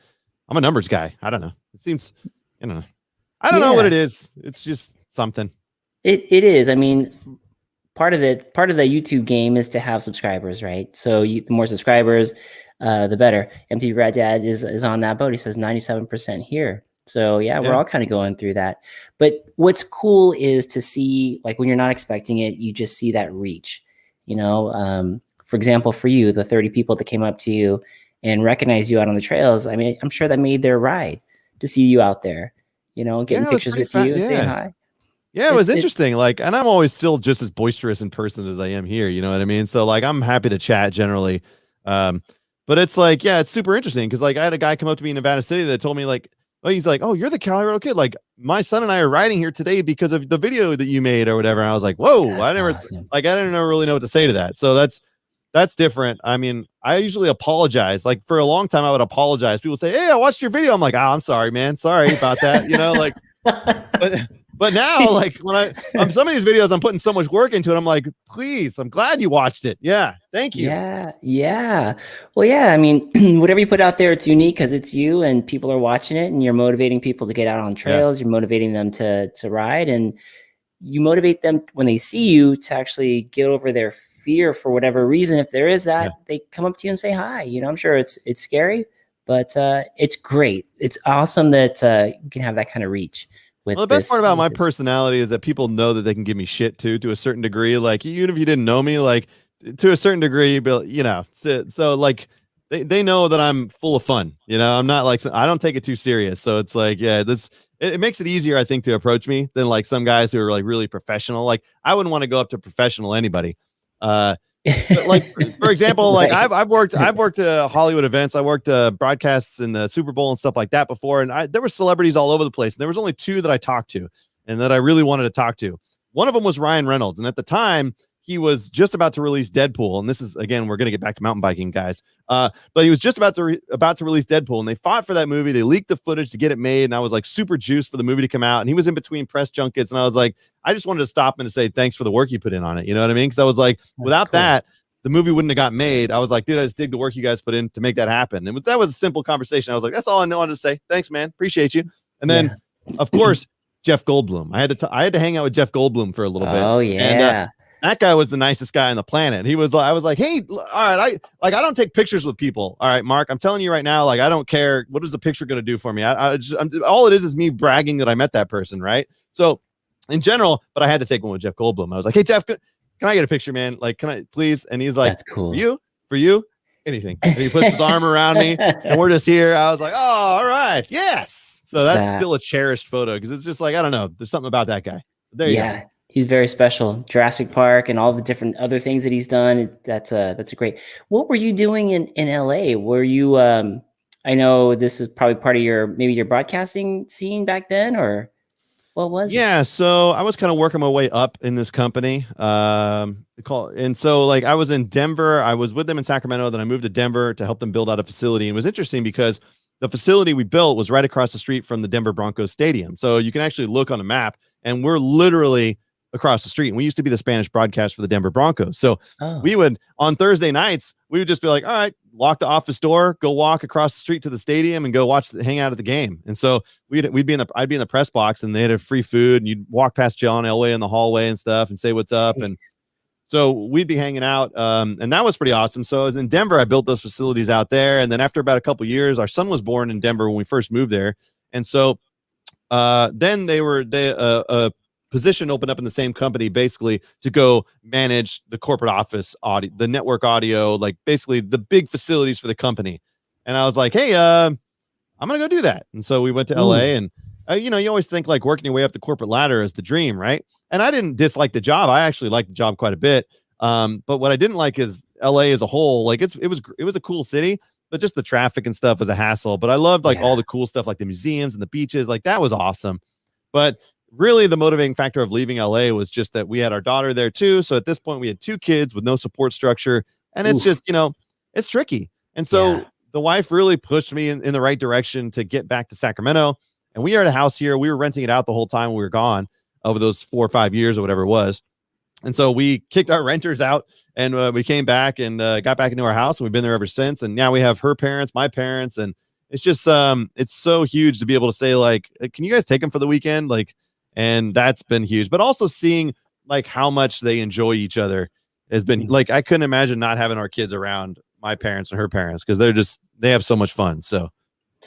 I'm a numbers guy. I don't know. It seems, I don't know what Yeah, it is. It's just something. it is. I mean, part of the YouTube game is to have subscribers, right? So the more subscribers, the better. MT Rat Dad is on that boat. He says 97% here. So yeah, we're Yeah. all kind of going through that. But what's cool is to see, like, when you're not expecting it, you just see that reach. For example, for you, the 30 people that came up to you and recognized you out on the trails. I mean, I'm sure that made their ride to see you out there, getting Yeah. It was pictures pretty with fat. you and saying Yeah. hi. Yeah, it It's was interesting. Like, and I'm always still just as boisterous in person as I am here. You know what I mean? So like, I'm happy to chat generally. Um, but it's like, yeah, it's super interesting because like I had a guy come up to me in Nevada City that told me like oh, he's like, oh, you're the Colorado Kid. Like my son and I are riding here today because of the video that you made or whatever. And I was like, whoa, That's I never awesome. like I didn't really know what to say to that. So that's different. I mean, I usually apologize. Like for a long time, I would apologize. People say, "Hey, I watched your video." I'm like, "Oh, I'm sorry, man. Sorry about that." Like, but now, like when some of these videos, I'm putting so much work into it. I'm like, please, I'm glad you watched it. Yeah, thank you. Yeah, yeah. Well, yeah, I mean, whatever you put out there, it's unique because it's you and people are watching it and you're motivating people to get out on Yeah, trails, you're motivating them to ride, and you motivate them when they see you to actually get over their fear for whatever reason. If there is yeah. that, they come up to you and say hi. I'm sure it's scary, but it's great. It's awesome that you can have that kind of reach Well, the with best part this. about With my this. personality is that people know that they can give me shit too, to a certain degree. Like even if you didn't know me, like to a certain degree, but so like they know that I'm full of fun. I'm not like I don't take it too serious. So it's like, yeah, it makes it easier, I think, to approach me than like some guys who are like really professional. Like I wouldn't want to go up to professional anybody. Uh, but like for example, like Right. I've worked Hollywood events. I worked broadcasts in the Super Bowl and stuff like that before, and there were celebrities all over the place. And there was only two that I talked to, and that I really wanted to talk to. One of them was Ryan Reynolds, and at the time he was just about to release Deadpool. And this is again, we're gonna get back to mountain biking, guys. But he was just about to release Deadpool, and they fought for that movie. They leaked the footage to get it made, and I was like super juiced for the movie to come out. And he was in between press junkets, and I was like, I just wanted to stop him and say thanks for the work you put in on it. You know what I mean? Because I was like, That's without cool. that, the movie wouldn't have got made. I was like, dude, I just dig the work you guys put in to make that happen. And that was a simple conversation. I was like, that's all I wanted to say. Thanks, man. Appreciate you. And then, Yeah. of course, Jeff Goldblum. I had to hang out with Jeff Goldblum for a little bit, Oh and yeah. that guy was the nicest guy on the planet. I was like, hey, all right, I don't take pictures with people. All right, Mark, I'm telling you right now, like I don't care. What is the picture going to do for me? All it is me bragging that I met that person, right? So, in general, but I had to take one with Jeff Goldblum. I was like, hey, Jeff, can I get a picture, man? Like, can I please? And he's like, That's cool. for you, anything. And he puts his arm around me, and we're just here. I was like, oh, all right, yes. So that's That still a cherished photo because it's just like, I don't know, there's something about that guy. There you go. Yeah, he's very special. Jurassic Park and all the different other things that he's done. That's a great. What were you doing in LA? Were you I know this is probably part of maybe your broadcasting scene back then, or what was it? Yeah, so I was kind of working my way up in this company. And so like I was in Denver, I was with them in Sacramento, then I moved to Denver to help them build out a facility. And it was interesting because the facility we built was right across the street from the Denver Broncos stadium. So you can actually look on a map, and we're literally across the street. And we used to be the Spanish broadcast for the Denver Broncos. So we Oh, would on Thursday nights, we would just be like, all right, lock the office door, go walk across the street to the stadium and go hang out at the game. And so I'd be in the press box, and they had a free food, and you'd walk past John Elway in the hallway and stuff and say what's up. And geez. so we'd be hanging out, and that was pretty awesome. So I was in Denver. I built those facilities out there, and then after about a couple of years, our son was born in Denver when we first moved there. And so then a position opened up in the same company, basically to go manage the corporate office audio, the network audio, like basically the big facilities for the company. And I was like, hey, I'm gonna go do that. And so we went to Ooh, LA, and you always think like working your way up the corporate ladder is the dream, right? And I didn't dislike the job. I actually liked the job quite a bit. But what I didn't like is LA as a whole. Like it was a cool city, but just the traffic and stuff was a hassle. But I loved like all yeah. the cool stuff, like the museums and the beaches. Like that was awesome. But really, the motivating factor of leaving LA was just that we had our daughter there too. So at this point, we had two kids with no support structure, and it's Oof. just it's tricky. And Yeah. so the wife really pushed me in the right direction to get back to Sacramento. And we are at a house here. We were renting it out the whole time we were gone over those 4 or 5 years or whatever it was. And so we kicked our renters out, and we came back and got back into our house, and we've been there ever since. And now we have her parents, my parents, and it's just it's so huge to be able to say like, can you guys take them for the weekend? Like, and that's been huge. But also seeing like how much they enjoy each other has been Mhm. like, I couldn't imagine not having our kids around my parents and her parents, because they have so much fun. So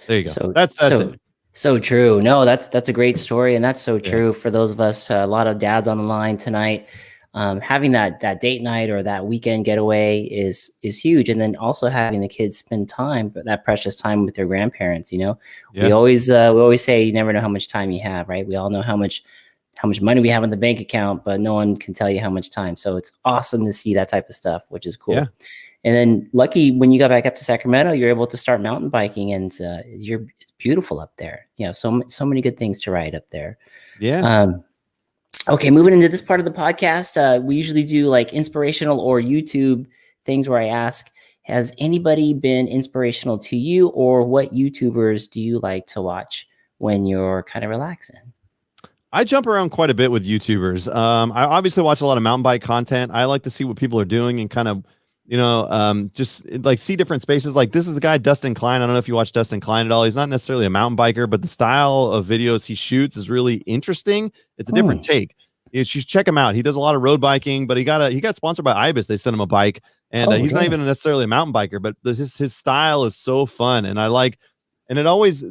there you go. So That's it. so so true. No, that's a great story, and that's so Yeah. true for those of us. A lot of dads on the line tonight. Having that date night or that weekend getaway is huge, and then also having the kids spend time, but that precious time with their grandparents. Yeah. We always say you never know how much time you have, right? We all know how much money we have in the bank account, but no one can tell you how much time. So it's awesome to see that type of stuff, which is Yeah. cool. And then lucky when you got back up to Sacramento, you're able to start mountain biking, and it's beautiful up there. So many good things to ride up there. Yeah. Okay, moving into this part of the podcast, we usually do like inspirational or YouTube things where I ask, has anybody been inspirational to you, or what YouTubers do you like to watch when you're kind of relaxing? I jump around quite a bit with YouTubers. I obviously watch a lot of mountain bike content. I like to see what people are doing and kind of, just like see different spaces. Like this is the guy, Dustin Klein. I don't know if you watch Dustin Klein at all. He's not necessarily a mountain biker, but the style of videos he shoots is really interesting. It's a different take. You should check him out. He does a lot of road biking, but he got sponsored by Ibis. They sent him a bike, and he's not even necessarily a mountain biker, but his style is so fun, and I like. And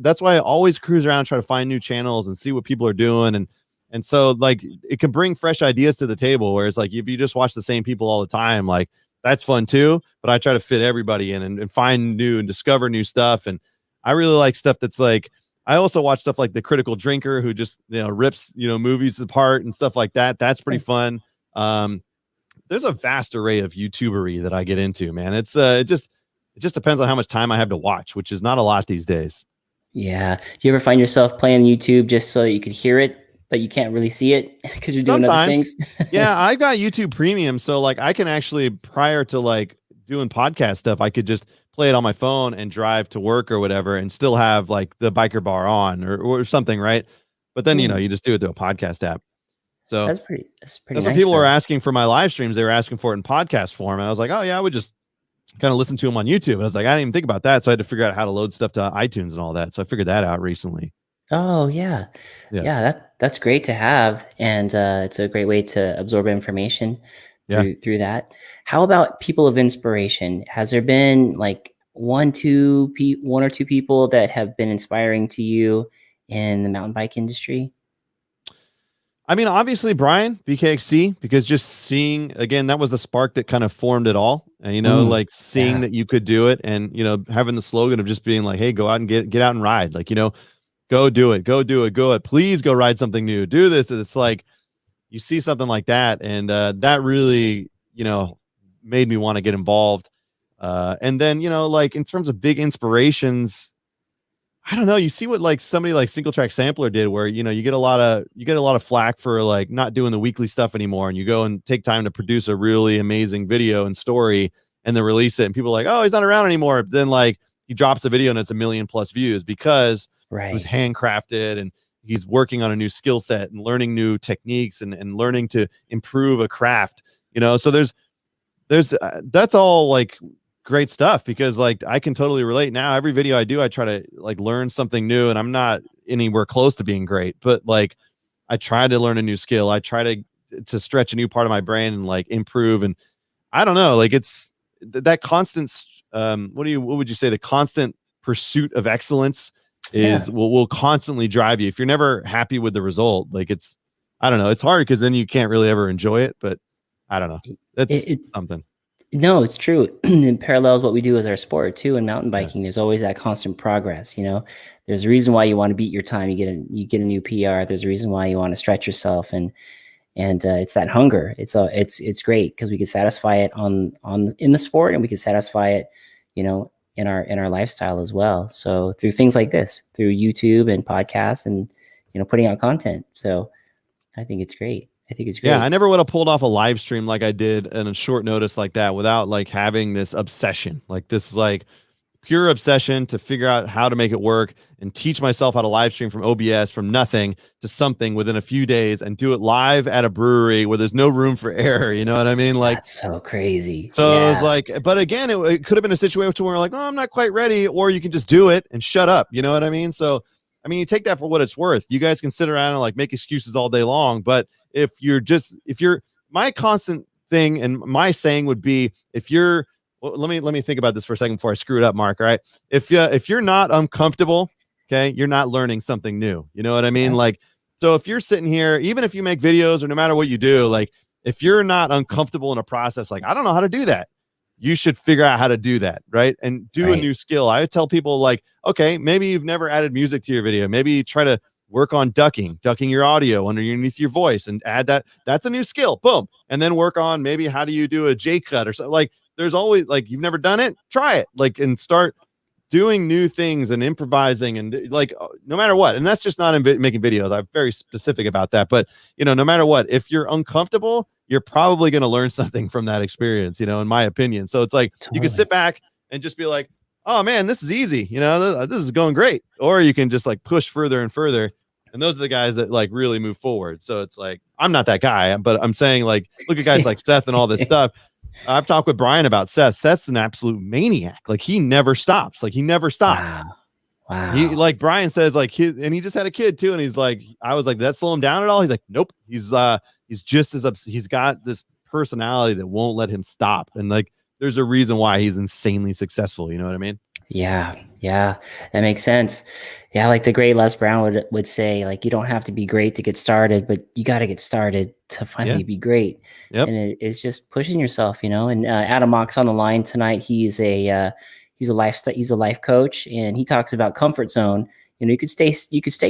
that's why I always cruise around, try to find new channels and see what people are doing. And so like it can bring fresh ideas to the table, where it's like, if you just watch the same people all the time, like that's fun too. But I try to fit everybody in and find new and discover new stuff. And I really like stuff that's like, I also watch stuff like The Critical Drinker, who just, rips, movies apart and stuff like that. That's pretty fun. There's a vast array of YouTubery that I get into, man. It just depends on how much time I have to watch, which is not a lot these days. Yeah. Do you ever find yourself playing YouTube just so that you could hear it, but you can't really see it because you're doing other things? Yeah, I've got YouTube Premium, so like I can actually, prior to like doing podcast stuff, I could just play it on my phone and drive to work or whatever, and still have like the biker bar on or something, right? But then you just do it to a podcast app. So that's pretty that's nice. when people were asking for my live streams. They were asking for it in podcast form, and I was like, oh yeah, I would just kind of listen to them on YouTube. And I was like, I didn't even think about that. So I had to figure out how to load stuff to iTunes and all that. So I figured that out recently. Oh yeah. That's great to have, and it's a great way to absorb information through that. How about people of inspiration? Has there been like one or two people that have been inspiring to you in the mountain bike industry? I mean, obviously Brian BKXC, because just seeing, again, that was the spark that kind of formed it all. And, like seeing that you could do it, and, having the slogan of just being like, hey, go out and get out and ride. Like, go do it. Please go ride something new. Do this. And it's like, you see something like that. And that really, made me want to get involved. And then, like in terms of big inspirations, I don't know. You see what like somebody like Single Track Sampler did, where you get a lot of flack for like not doing the weekly stuff anymore, and you go and take time to produce a really amazing video and story, and then release it, and people are like, oh, he's not around anymore. But then like he drops a video and it's 1 million+ views because it was handcrafted, and he's working on a new skill set and learning new techniques and learning to improve a craft. So there's that's all like great stuff, because like I can totally relate now. Every video I do, I try to like learn something new, and I'm not anywhere close to being great, but like I try to learn a new skill. I try to stretch a new part of my brain and like improve. And I don't know, like it's that constant, what would you say? The constant pursuit of excellence will constantly drive you. If you're never happy with the result, like I don't know, it's hard because then you can't really ever enjoy it, but I don't know. That's something. No, it's true. It parallels what we do with our sport too. In mountain biking, there's always that constant progress. There's a reason why you want to beat your time. You get a new PR. There's a reason why you want to stretch yourself, and it's that hunger. It's great because we can satisfy it in the sport, and we can satisfy it, in our lifestyle as well. So through things like this, through YouTube and podcasts, and putting out content. So I think it's great. Yeah, I never would have pulled off a live stream like I did in a short notice like that without like having this obsession, like this like pure obsession to figure out how to make it work and teach myself how to live stream from OBS, from nothing to something within a few days, and do it live at a brewery where there's no room for error. You know what I mean? Like, that's so crazy. So it's like, but again, it could have been a situation where we're like, oh, I'm not quite ready, or you can just do it and shut up. You know what I mean? So, I mean, you take that for what it's worth. You guys can sit around and like make excuses all day long, but if you're my constant thing and my saying would be, let me think about this for a second before I screw it up, Mark. All right. If you're not uncomfortable, okay, you're not learning something new. You know what I mean? Yeah. Like, so if you're sitting here, even if you make videos or no matter what you do, like if you're not uncomfortable in a process, like, I don't know how to do that, you should figure out how to do that. Right. And do a new skill. I would tell people like, okay, maybe you've never added music to your video. Maybe try to work on ducking your audio underneath your voice and add that. That's a new skill. Boom. And then work on maybe how do you do a J cut or something. Like, there's always like, you've never done it, try it, like, and start doing new things and improvising and like, no matter what. And that's just not in making videos. I'm very specific about that. But, no matter what, if you're uncomfortable, you're probably going to learn something from that experience, in my opinion. So it's like, you can sit Totally. back and just be like, oh man, this is easy. This is going great. Or you can just like push further and further. And those are the guys that like really move forward. So it's like, I'm not that guy, but I'm saying, like, look at guys like Seth and all this stuff. I've talked with Brian about Seth. Seth's an absolute maniac. Like, he never stops. Like, he never stops. Wow. He, Wow. like Brian says, like, and he just had a kid too. And he's like, I was like, did that slow him down at all? He's like, nope. He's just as upset. He's got this personality that won't let him stop. And like, there's a reason why he's insanely successful. You know what I mean? Yeah, yeah, that makes sense. Yeah, like the great Les Brown would say, like, you don't have to be great to get started, but you got to get started to Yeah. finally be great. Yep. And it's just pushing yourself, And Adam Mock's on the line tonight. He's a life coach, and he talks about comfort zone. You could stay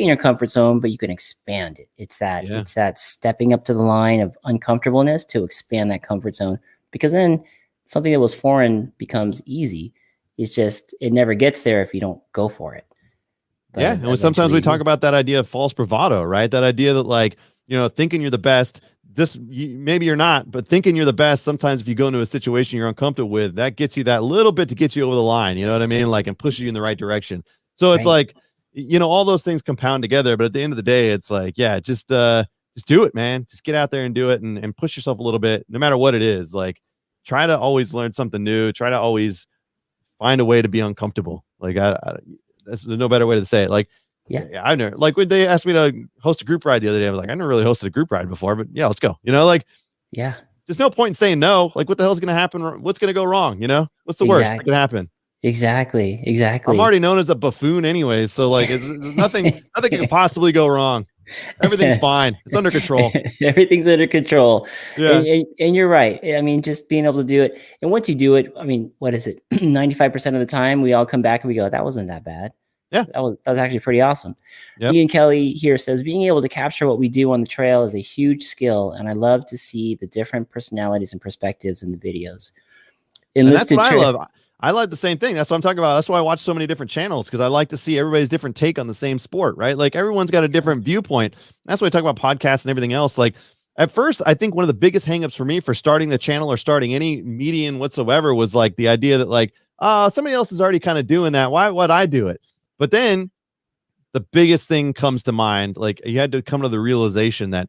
in your comfort zone, but you can expand it. It's that stepping up to the line of uncomfortableness to expand that comfort zone, because then something that was foreign becomes easy. It's just, it never gets there if you don't go for it. But yeah. And sometimes we talk about that idea of false bravado, right? That idea that, like, thinking you're the best, maybe you're not, but thinking you're the best, sometimes if you go into a situation you're uncomfortable with, that gets you that little bit to get you over the line. You know what I mean? Like, and pushes you in the right direction. So it's like, all those things compound together. But at the end of the day, it's like, yeah, just do it, man. Just get out there and do it, and push yourself a little bit, no matter what it is. Like, try to always learn something new. Try to always find a way to be uncomfortable. Like, there's no better way to say it. Like, I never, like, when they asked me to host a group ride the other day, I was like, I never really hosted a group ride before, but yeah, let's go. Like, yeah, there's no point in saying no. Like, what the hell's going to happen? What's going to go wrong? What's the worst that can happen? Exactly. I'm already known as a buffoon anyway. So like, it's nothing could possibly go wrong. Everything's fine. It's under control. Everything's under control. Yeah. And you're right. I mean, just being able to do it. And once you do it, I mean, what is it? 95% of the time we all come back and we go, that wasn't that bad. Yeah. That was actually pretty awesome. Yep. Ian Kelly here says, being able to capture what we do on the trail is a huge skill. And I love to see the different personalities and perspectives in the videos. And that's what I love. I like the same thing. That's what I'm talking about. That's why I watch so many different channels, because I like to see everybody's different take on the same sport, right? Like, everyone's got a different viewpoint. That's why I talk about podcasts and everything else. Like, at first, I think one of the biggest hangups for me for starting the channel or starting any medium whatsoever was like the idea that, like, somebody else is already kind of doing that. Why would I do it? But then the biggest thing comes to mind. Like, you had to come to the realization that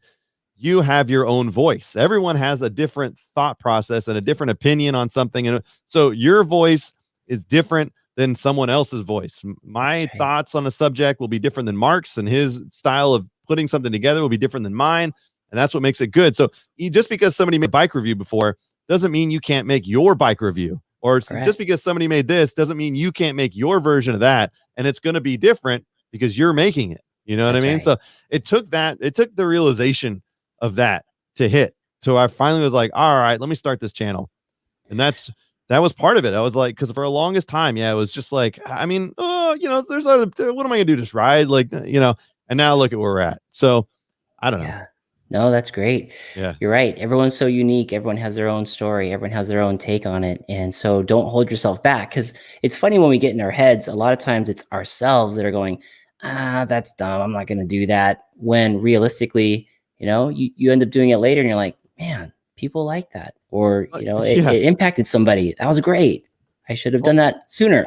you have your own voice. Everyone has a different thought process and a different opinion on something. And so your voice is different than someone else's voice. My thoughts on a subject will be different than Mark's, and his style of putting something together will be different than mine. And that's what makes it good. So just because somebody made a bike review before doesn't mean you can't make your bike review, or just because somebody made this doesn't mean you can't make your version of that. And it's going to be different because you're making it. You know what I mean? So it took the realization of that to hit. So I finally was like, all right, let me start this channel. And that was part of it. I was like, because for the longest time, it was just like, I mean, there's other, what am I gonna do? Just ride, like, and now look at where we're at. So I don't know. Yeah. No, that's great. Yeah. You're right. Everyone's so unique. Everyone has their own story. Everyone has their own take on it. And so don't hold yourself back, because it's funny when we get in our heads, a lot of times it's ourselves that are going, that's dumb. I'm not going to do that. When realistically, you end up doing it later and you're like, man, people like that. Or, it impacted somebody. That was great. I should have done that sooner.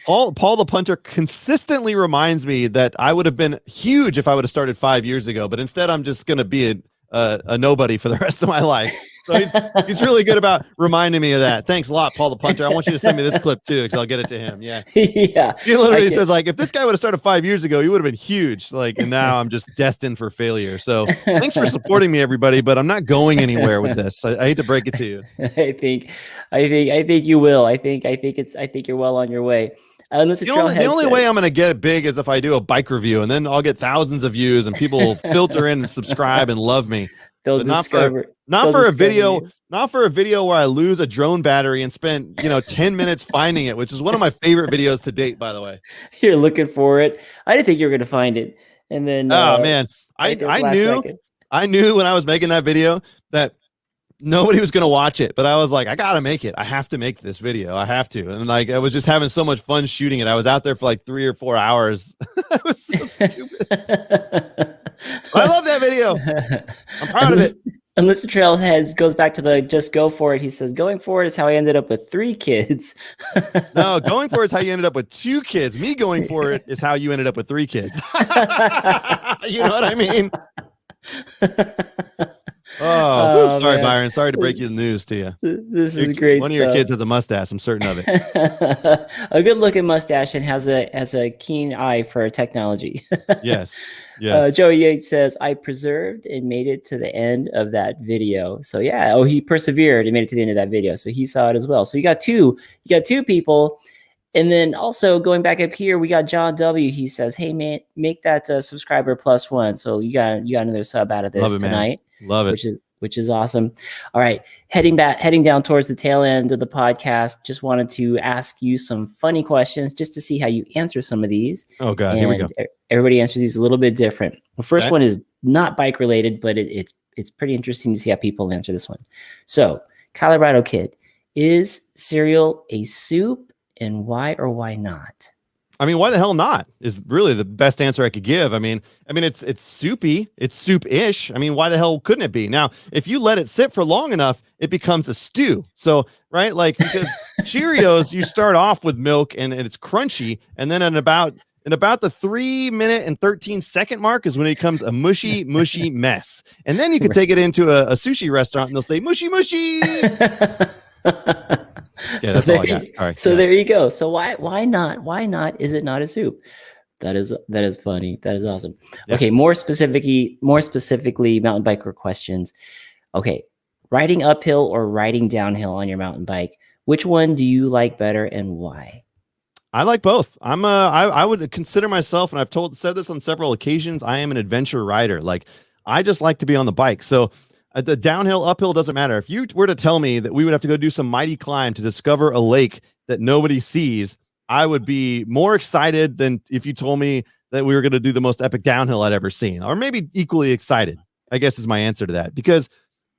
Paul the punter consistently reminds me that I would have been huge if I would have started 5 years ago, but instead I'm just going to be a nobody for the rest of my life. So he's really good about reminding me of that. Thanks a lot, Paul the punter. I want you to send me this clip too, because I'll get it to him. Yeah. Yeah. He literally says, like, if this guy would have started 5 years ago, he would have been huge. Like, and now I'm just destined for failure. So thanks for supporting me, everybody, but I'm not going anywhere with this. I hate to break it to you. I think you will. I think you're well on your way. The only way I'm going to get big is if I do a bike review, and then I'll get thousands of views and people will filter in and subscribe and love me. Not for a video where I lose a drone battery and spend 10 minutes finding it, which is one of my favorite videos to date, by the way. You're looking for it. I didn't think you were going to find it. And then man, I knew when I was making that video that nobody was going to watch it, but I was like, I got to make it. I have to make this video. I have to. And like, I was just having so much fun shooting it. I was out there for like 3 or 4 hours. It was so stupid. I love that video. I'm proud of it. And Mr. Trailheads goes back to the just go for it. He says, going for it is how I ended up with 3 kids. No, going for it is how you ended up with 2 kids. Me going for it is how you ended up with 3 kids. You know what I mean? Oh, sorry, man. Byron. Sorry to break you the news to you. This is great. One of your kids has a mustache. I'm certain of it. A good-looking mustache and has a keen eye for technology. Yes. Yes. Joey Yates says, I preserved and made it to the end of that video. So yeah, he persevered and made it to the end of that video. So he saw it as well. So you got two people. And then also going back up here, we got John W. He says, hey man, make that subscriber +1. So you got another sub out of this tonight. Man. Love it. Which is awesome. All right. Heading down towards the tail end of the podcast. Just wanted to ask you some funny questions just to see how you answer some of these. Oh God, here we go. Everybody answers these a little bit different. The first one is not bike related, but it's pretty interesting to see how people answer this one. So, CaliradoKid, is cereal a soup, and why or why not? I mean, why the hell not is really the best answer I could give. I mean, it's soupy, it's soup-ish. I mean, why the hell couldn't it be? Now, if you let it sit for long enough, it becomes a stew. So, right, like because Cheerios, you start off with milk and it's crunchy, and then in about the 3-minute and 13-second mark is when it becomes a mushy mess. And then you can take it into a sushi restaurant and they'll say mushy mushy. Yeah, that's all I got. All right. So there you go. So why not? Why not? Is it not a soup? That is funny. That is awesome. Yeah. Okay, more specifically, mountain biker questions. Okay, riding uphill or riding downhill on your mountain bike. Which one do you like better and why? I like both. I would consider myself, and I've said this on several occasions, I am an adventure rider. Like I just like to be on the bike. So the downhill, uphill doesn't matter. If you were to tell me that we would have to go do some mighty climb to discover a lake that nobody sees, I would be more excited than if you told me that we were going to do the most epic downhill I'd ever seen, or maybe equally excited, I guess is my answer to that, because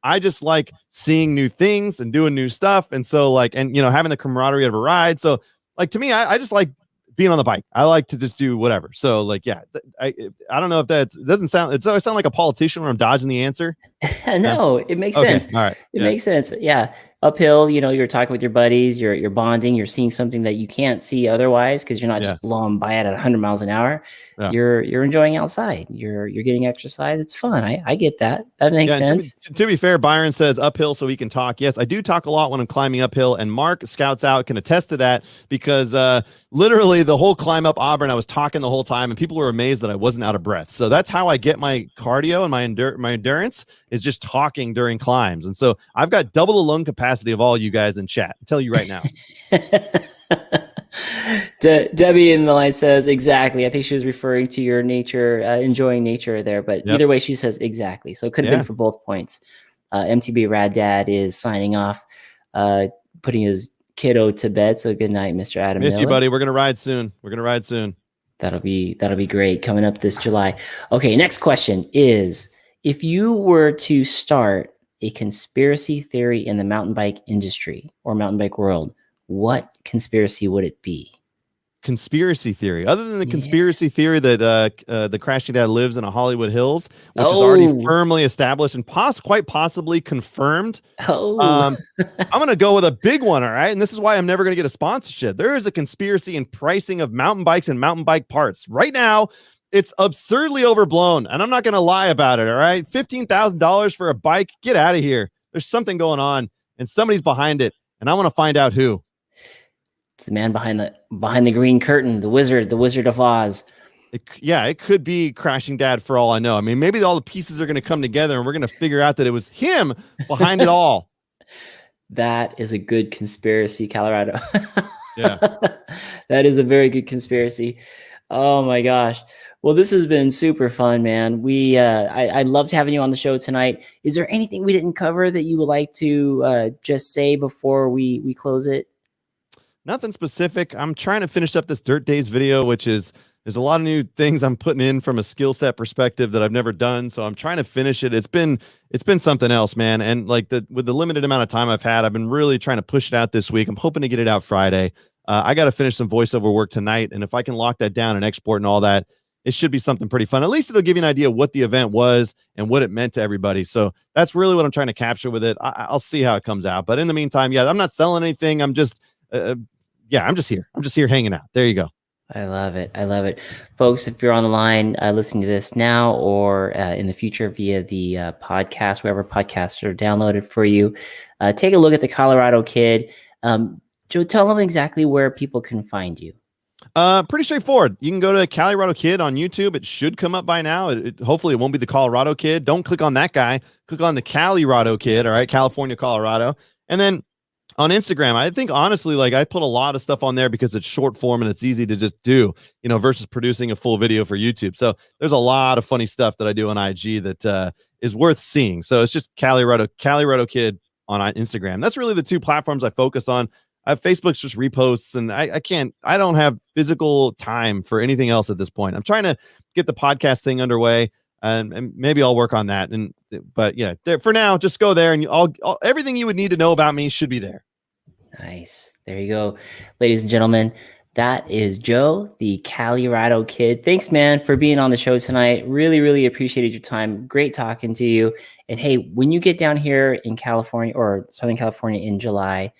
I just like seeing new things and doing new stuff. And so like, and having the camaraderie of a ride. So like, to me, I just like being on the bike. I like to just do whatever. So like, yeah, I don't know if it doesn't sound, it always sound like a politician when I'm dodging the answer. No, it makes sense. All right. It makes sense. Yeah. Uphill, you're talking with your buddies, you're bonding, you're seeing something that you can't see otherwise because you're not just blowing by it at 100 miles an hour. Yeah. You're enjoying outside. You're getting exercise. It's fun. I get that. That makes sense. To be fair, Byron says uphill so he can talk. Yes, I do talk a lot when I'm climbing uphill, and Mark Scouts Out can attest to that because literally the whole climb up Auburn, I was talking the whole time, and people were amazed that I wasn't out of breath. So that's how I get my cardio and my endurance is just talking during climbs. And so I've got double the lung capacity of all you guys in chat. I'll tell you right now. Debbie in the line says exactly. I think she was referring to your nature, enjoying nature there, but either way she says exactly. So it could have been for both points. MTB Rad Dad is signing off, putting his kiddo to bed. So good night, Mr. Adam. Miss you, buddy. We're gonna ride soon. That'll be great coming up this July. Okay, next question is, if you were to start a conspiracy theory in the mountain bike industry or mountain bike world, what conspiracy would it be? Conspiracy theory, other than the conspiracy theory that the Crashing Dad lives in a Hollywood Hills, which is already firmly established and quite possibly confirmed. I'm gonna go with a big one. All right, and this is why I'm never gonna get a sponsorship. There is a conspiracy in pricing of mountain bikes and mountain bike parts right now. It's absurdly overblown, and I'm not going to lie about it, all right? $15,000 for a bike? Get out of here. There's something going on, and somebody's behind it, and I want to find out who. It's the man behind the green curtain, the Wizard of Oz. It could be Crashing Dad for all I know. I mean, maybe all the pieces are going to come together, and we're going to figure out that it was him behind it all. That is a good conspiracy, Colorado. Yeah. That is a very good conspiracy. Oh, my gosh. Well, this has been super fun, man. I loved having you on the show tonight. Is there anything we didn't cover that you would like to just say before we close it? Nothing specific. I'm trying to finish up this Dirt Days video, which is There's a lot of new things I'm putting in from a skill set perspective that I've never done. So I'm trying to finish it. It's been something else, man. And like with the limited amount of time I've had, I've been really trying to push it out this week. I'm hoping to get it out Friday. I got to finish some voiceover work tonight. And if I can lock that down and export and all that, it should be something pretty fun. At least it'll give you an idea of what the event was and what it meant to everybody. So that's really what I'm trying to capture with it. I'll see how it comes out. But in the meantime, yeah, I'm not selling anything. I'm just, I'm just here. I'm just here hanging out. There you go. I love it. I love it. Folks, if you're on the line listening to this now or in the future via the podcast, wherever podcasts are downloaded for you, take a look at the Colorado Kid. Joe, tell them exactly where people can find you. Pretty straightforward. You can go to CaliradoKid on YouTube. It should come up by now. Hopefully it won't be the Colorado Kid. Don't click on that guy. Click on the CaliradoKid. All right. California, Colorado. And then on Instagram, I think honestly, like I put a lot of stuff on there because it's short form and it's easy to just do, versus producing a full video for YouTube. So there's a lot of funny stuff that I do on IG that is worth seeing. So it's just CaliradoKid on Instagram. That's really the two platforms I focus on. Facebook's just reposts, and I don't have physical time for anything else at this point. I'm trying to get the podcast thing underway, and maybe I'll work on that. But yeah, for now, just go there, and everything you would need to know about me should be there. Nice. There you go, ladies and gentlemen. That is Joe, the Colorado Kid. Thanks, man, for being on the show tonight. Really, really appreciated your time. Great talking to you. And hey, when you get down here in California or Southern California in July,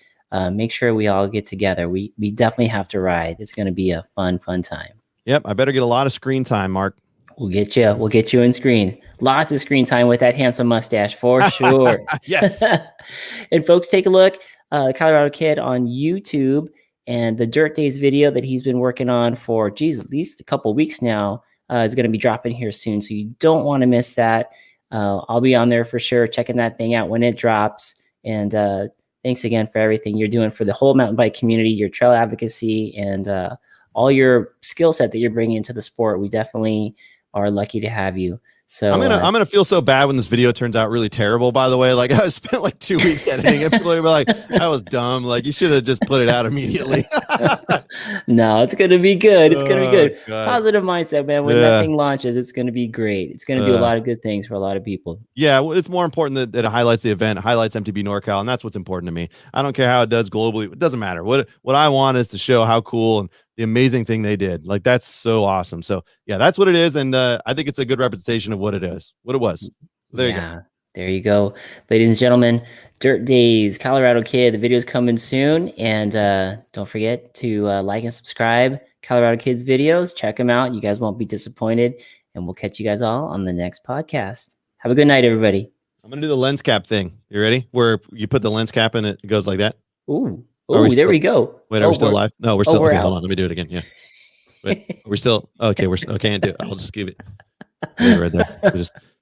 make sure we all get together. We definitely have to ride. It's going to be a fun time. Yep. I better get a lot of screen time, Mark. We'll get you in screen. Lots of screen time with that handsome mustache for sure. Yes. And folks, take a look. Colorado Kid on YouTube and the Dirt Days video that he's been working on for, at least a couple weeks now is going to be dropping here soon. So you don't want to miss that. I'll be on there for sure, checking that thing out when it drops. And thanks again for everything you're doing for the whole mountain bike community, your trail advocacy, and all your skill set that you're bringing into the sport. We definitely are lucky to have you. So I'm gonna feel so bad when this video turns out really terrible. By the way, like I spent like 2 weeks editing it. People are like, "That was dumb." Like you should have just put it out immediately. No, it's gonna be good. It's gonna be good. God. Positive mindset, man. When that thing launches, it's gonna be great. It's gonna do a lot of good things for a lot of people. Yeah, well, it's more important that it highlights the event, highlights MTB NorCal, and that's what's important to me. I don't care how it does globally; it doesn't matter. What I want is to show how cool and the amazing thing they did. Like that's so awesome. So yeah, that's what it is, and I think it's a good representation of what it is, what it was. There you go. There you go, ladies and gentlemen. Dirt Days, Colorado Kid. The video's coming soon, and don't forget to like and subscribe. Colorado Kid's videos. Check them out. You guys won't be disappointed, and we'll catch you guys all on the next podcast. Have a good night, everybody. I'm gonna do the lens cap thing. You ready? Where you put the lens cap and it goes like that. Ooh. Oh, there we go. Wait, are we still live? No, we're still. We're okay, out. hold on. Let me do it again. Yeah. Wait, we're still. Okay, we're okay. I'll just give it. Right there. Just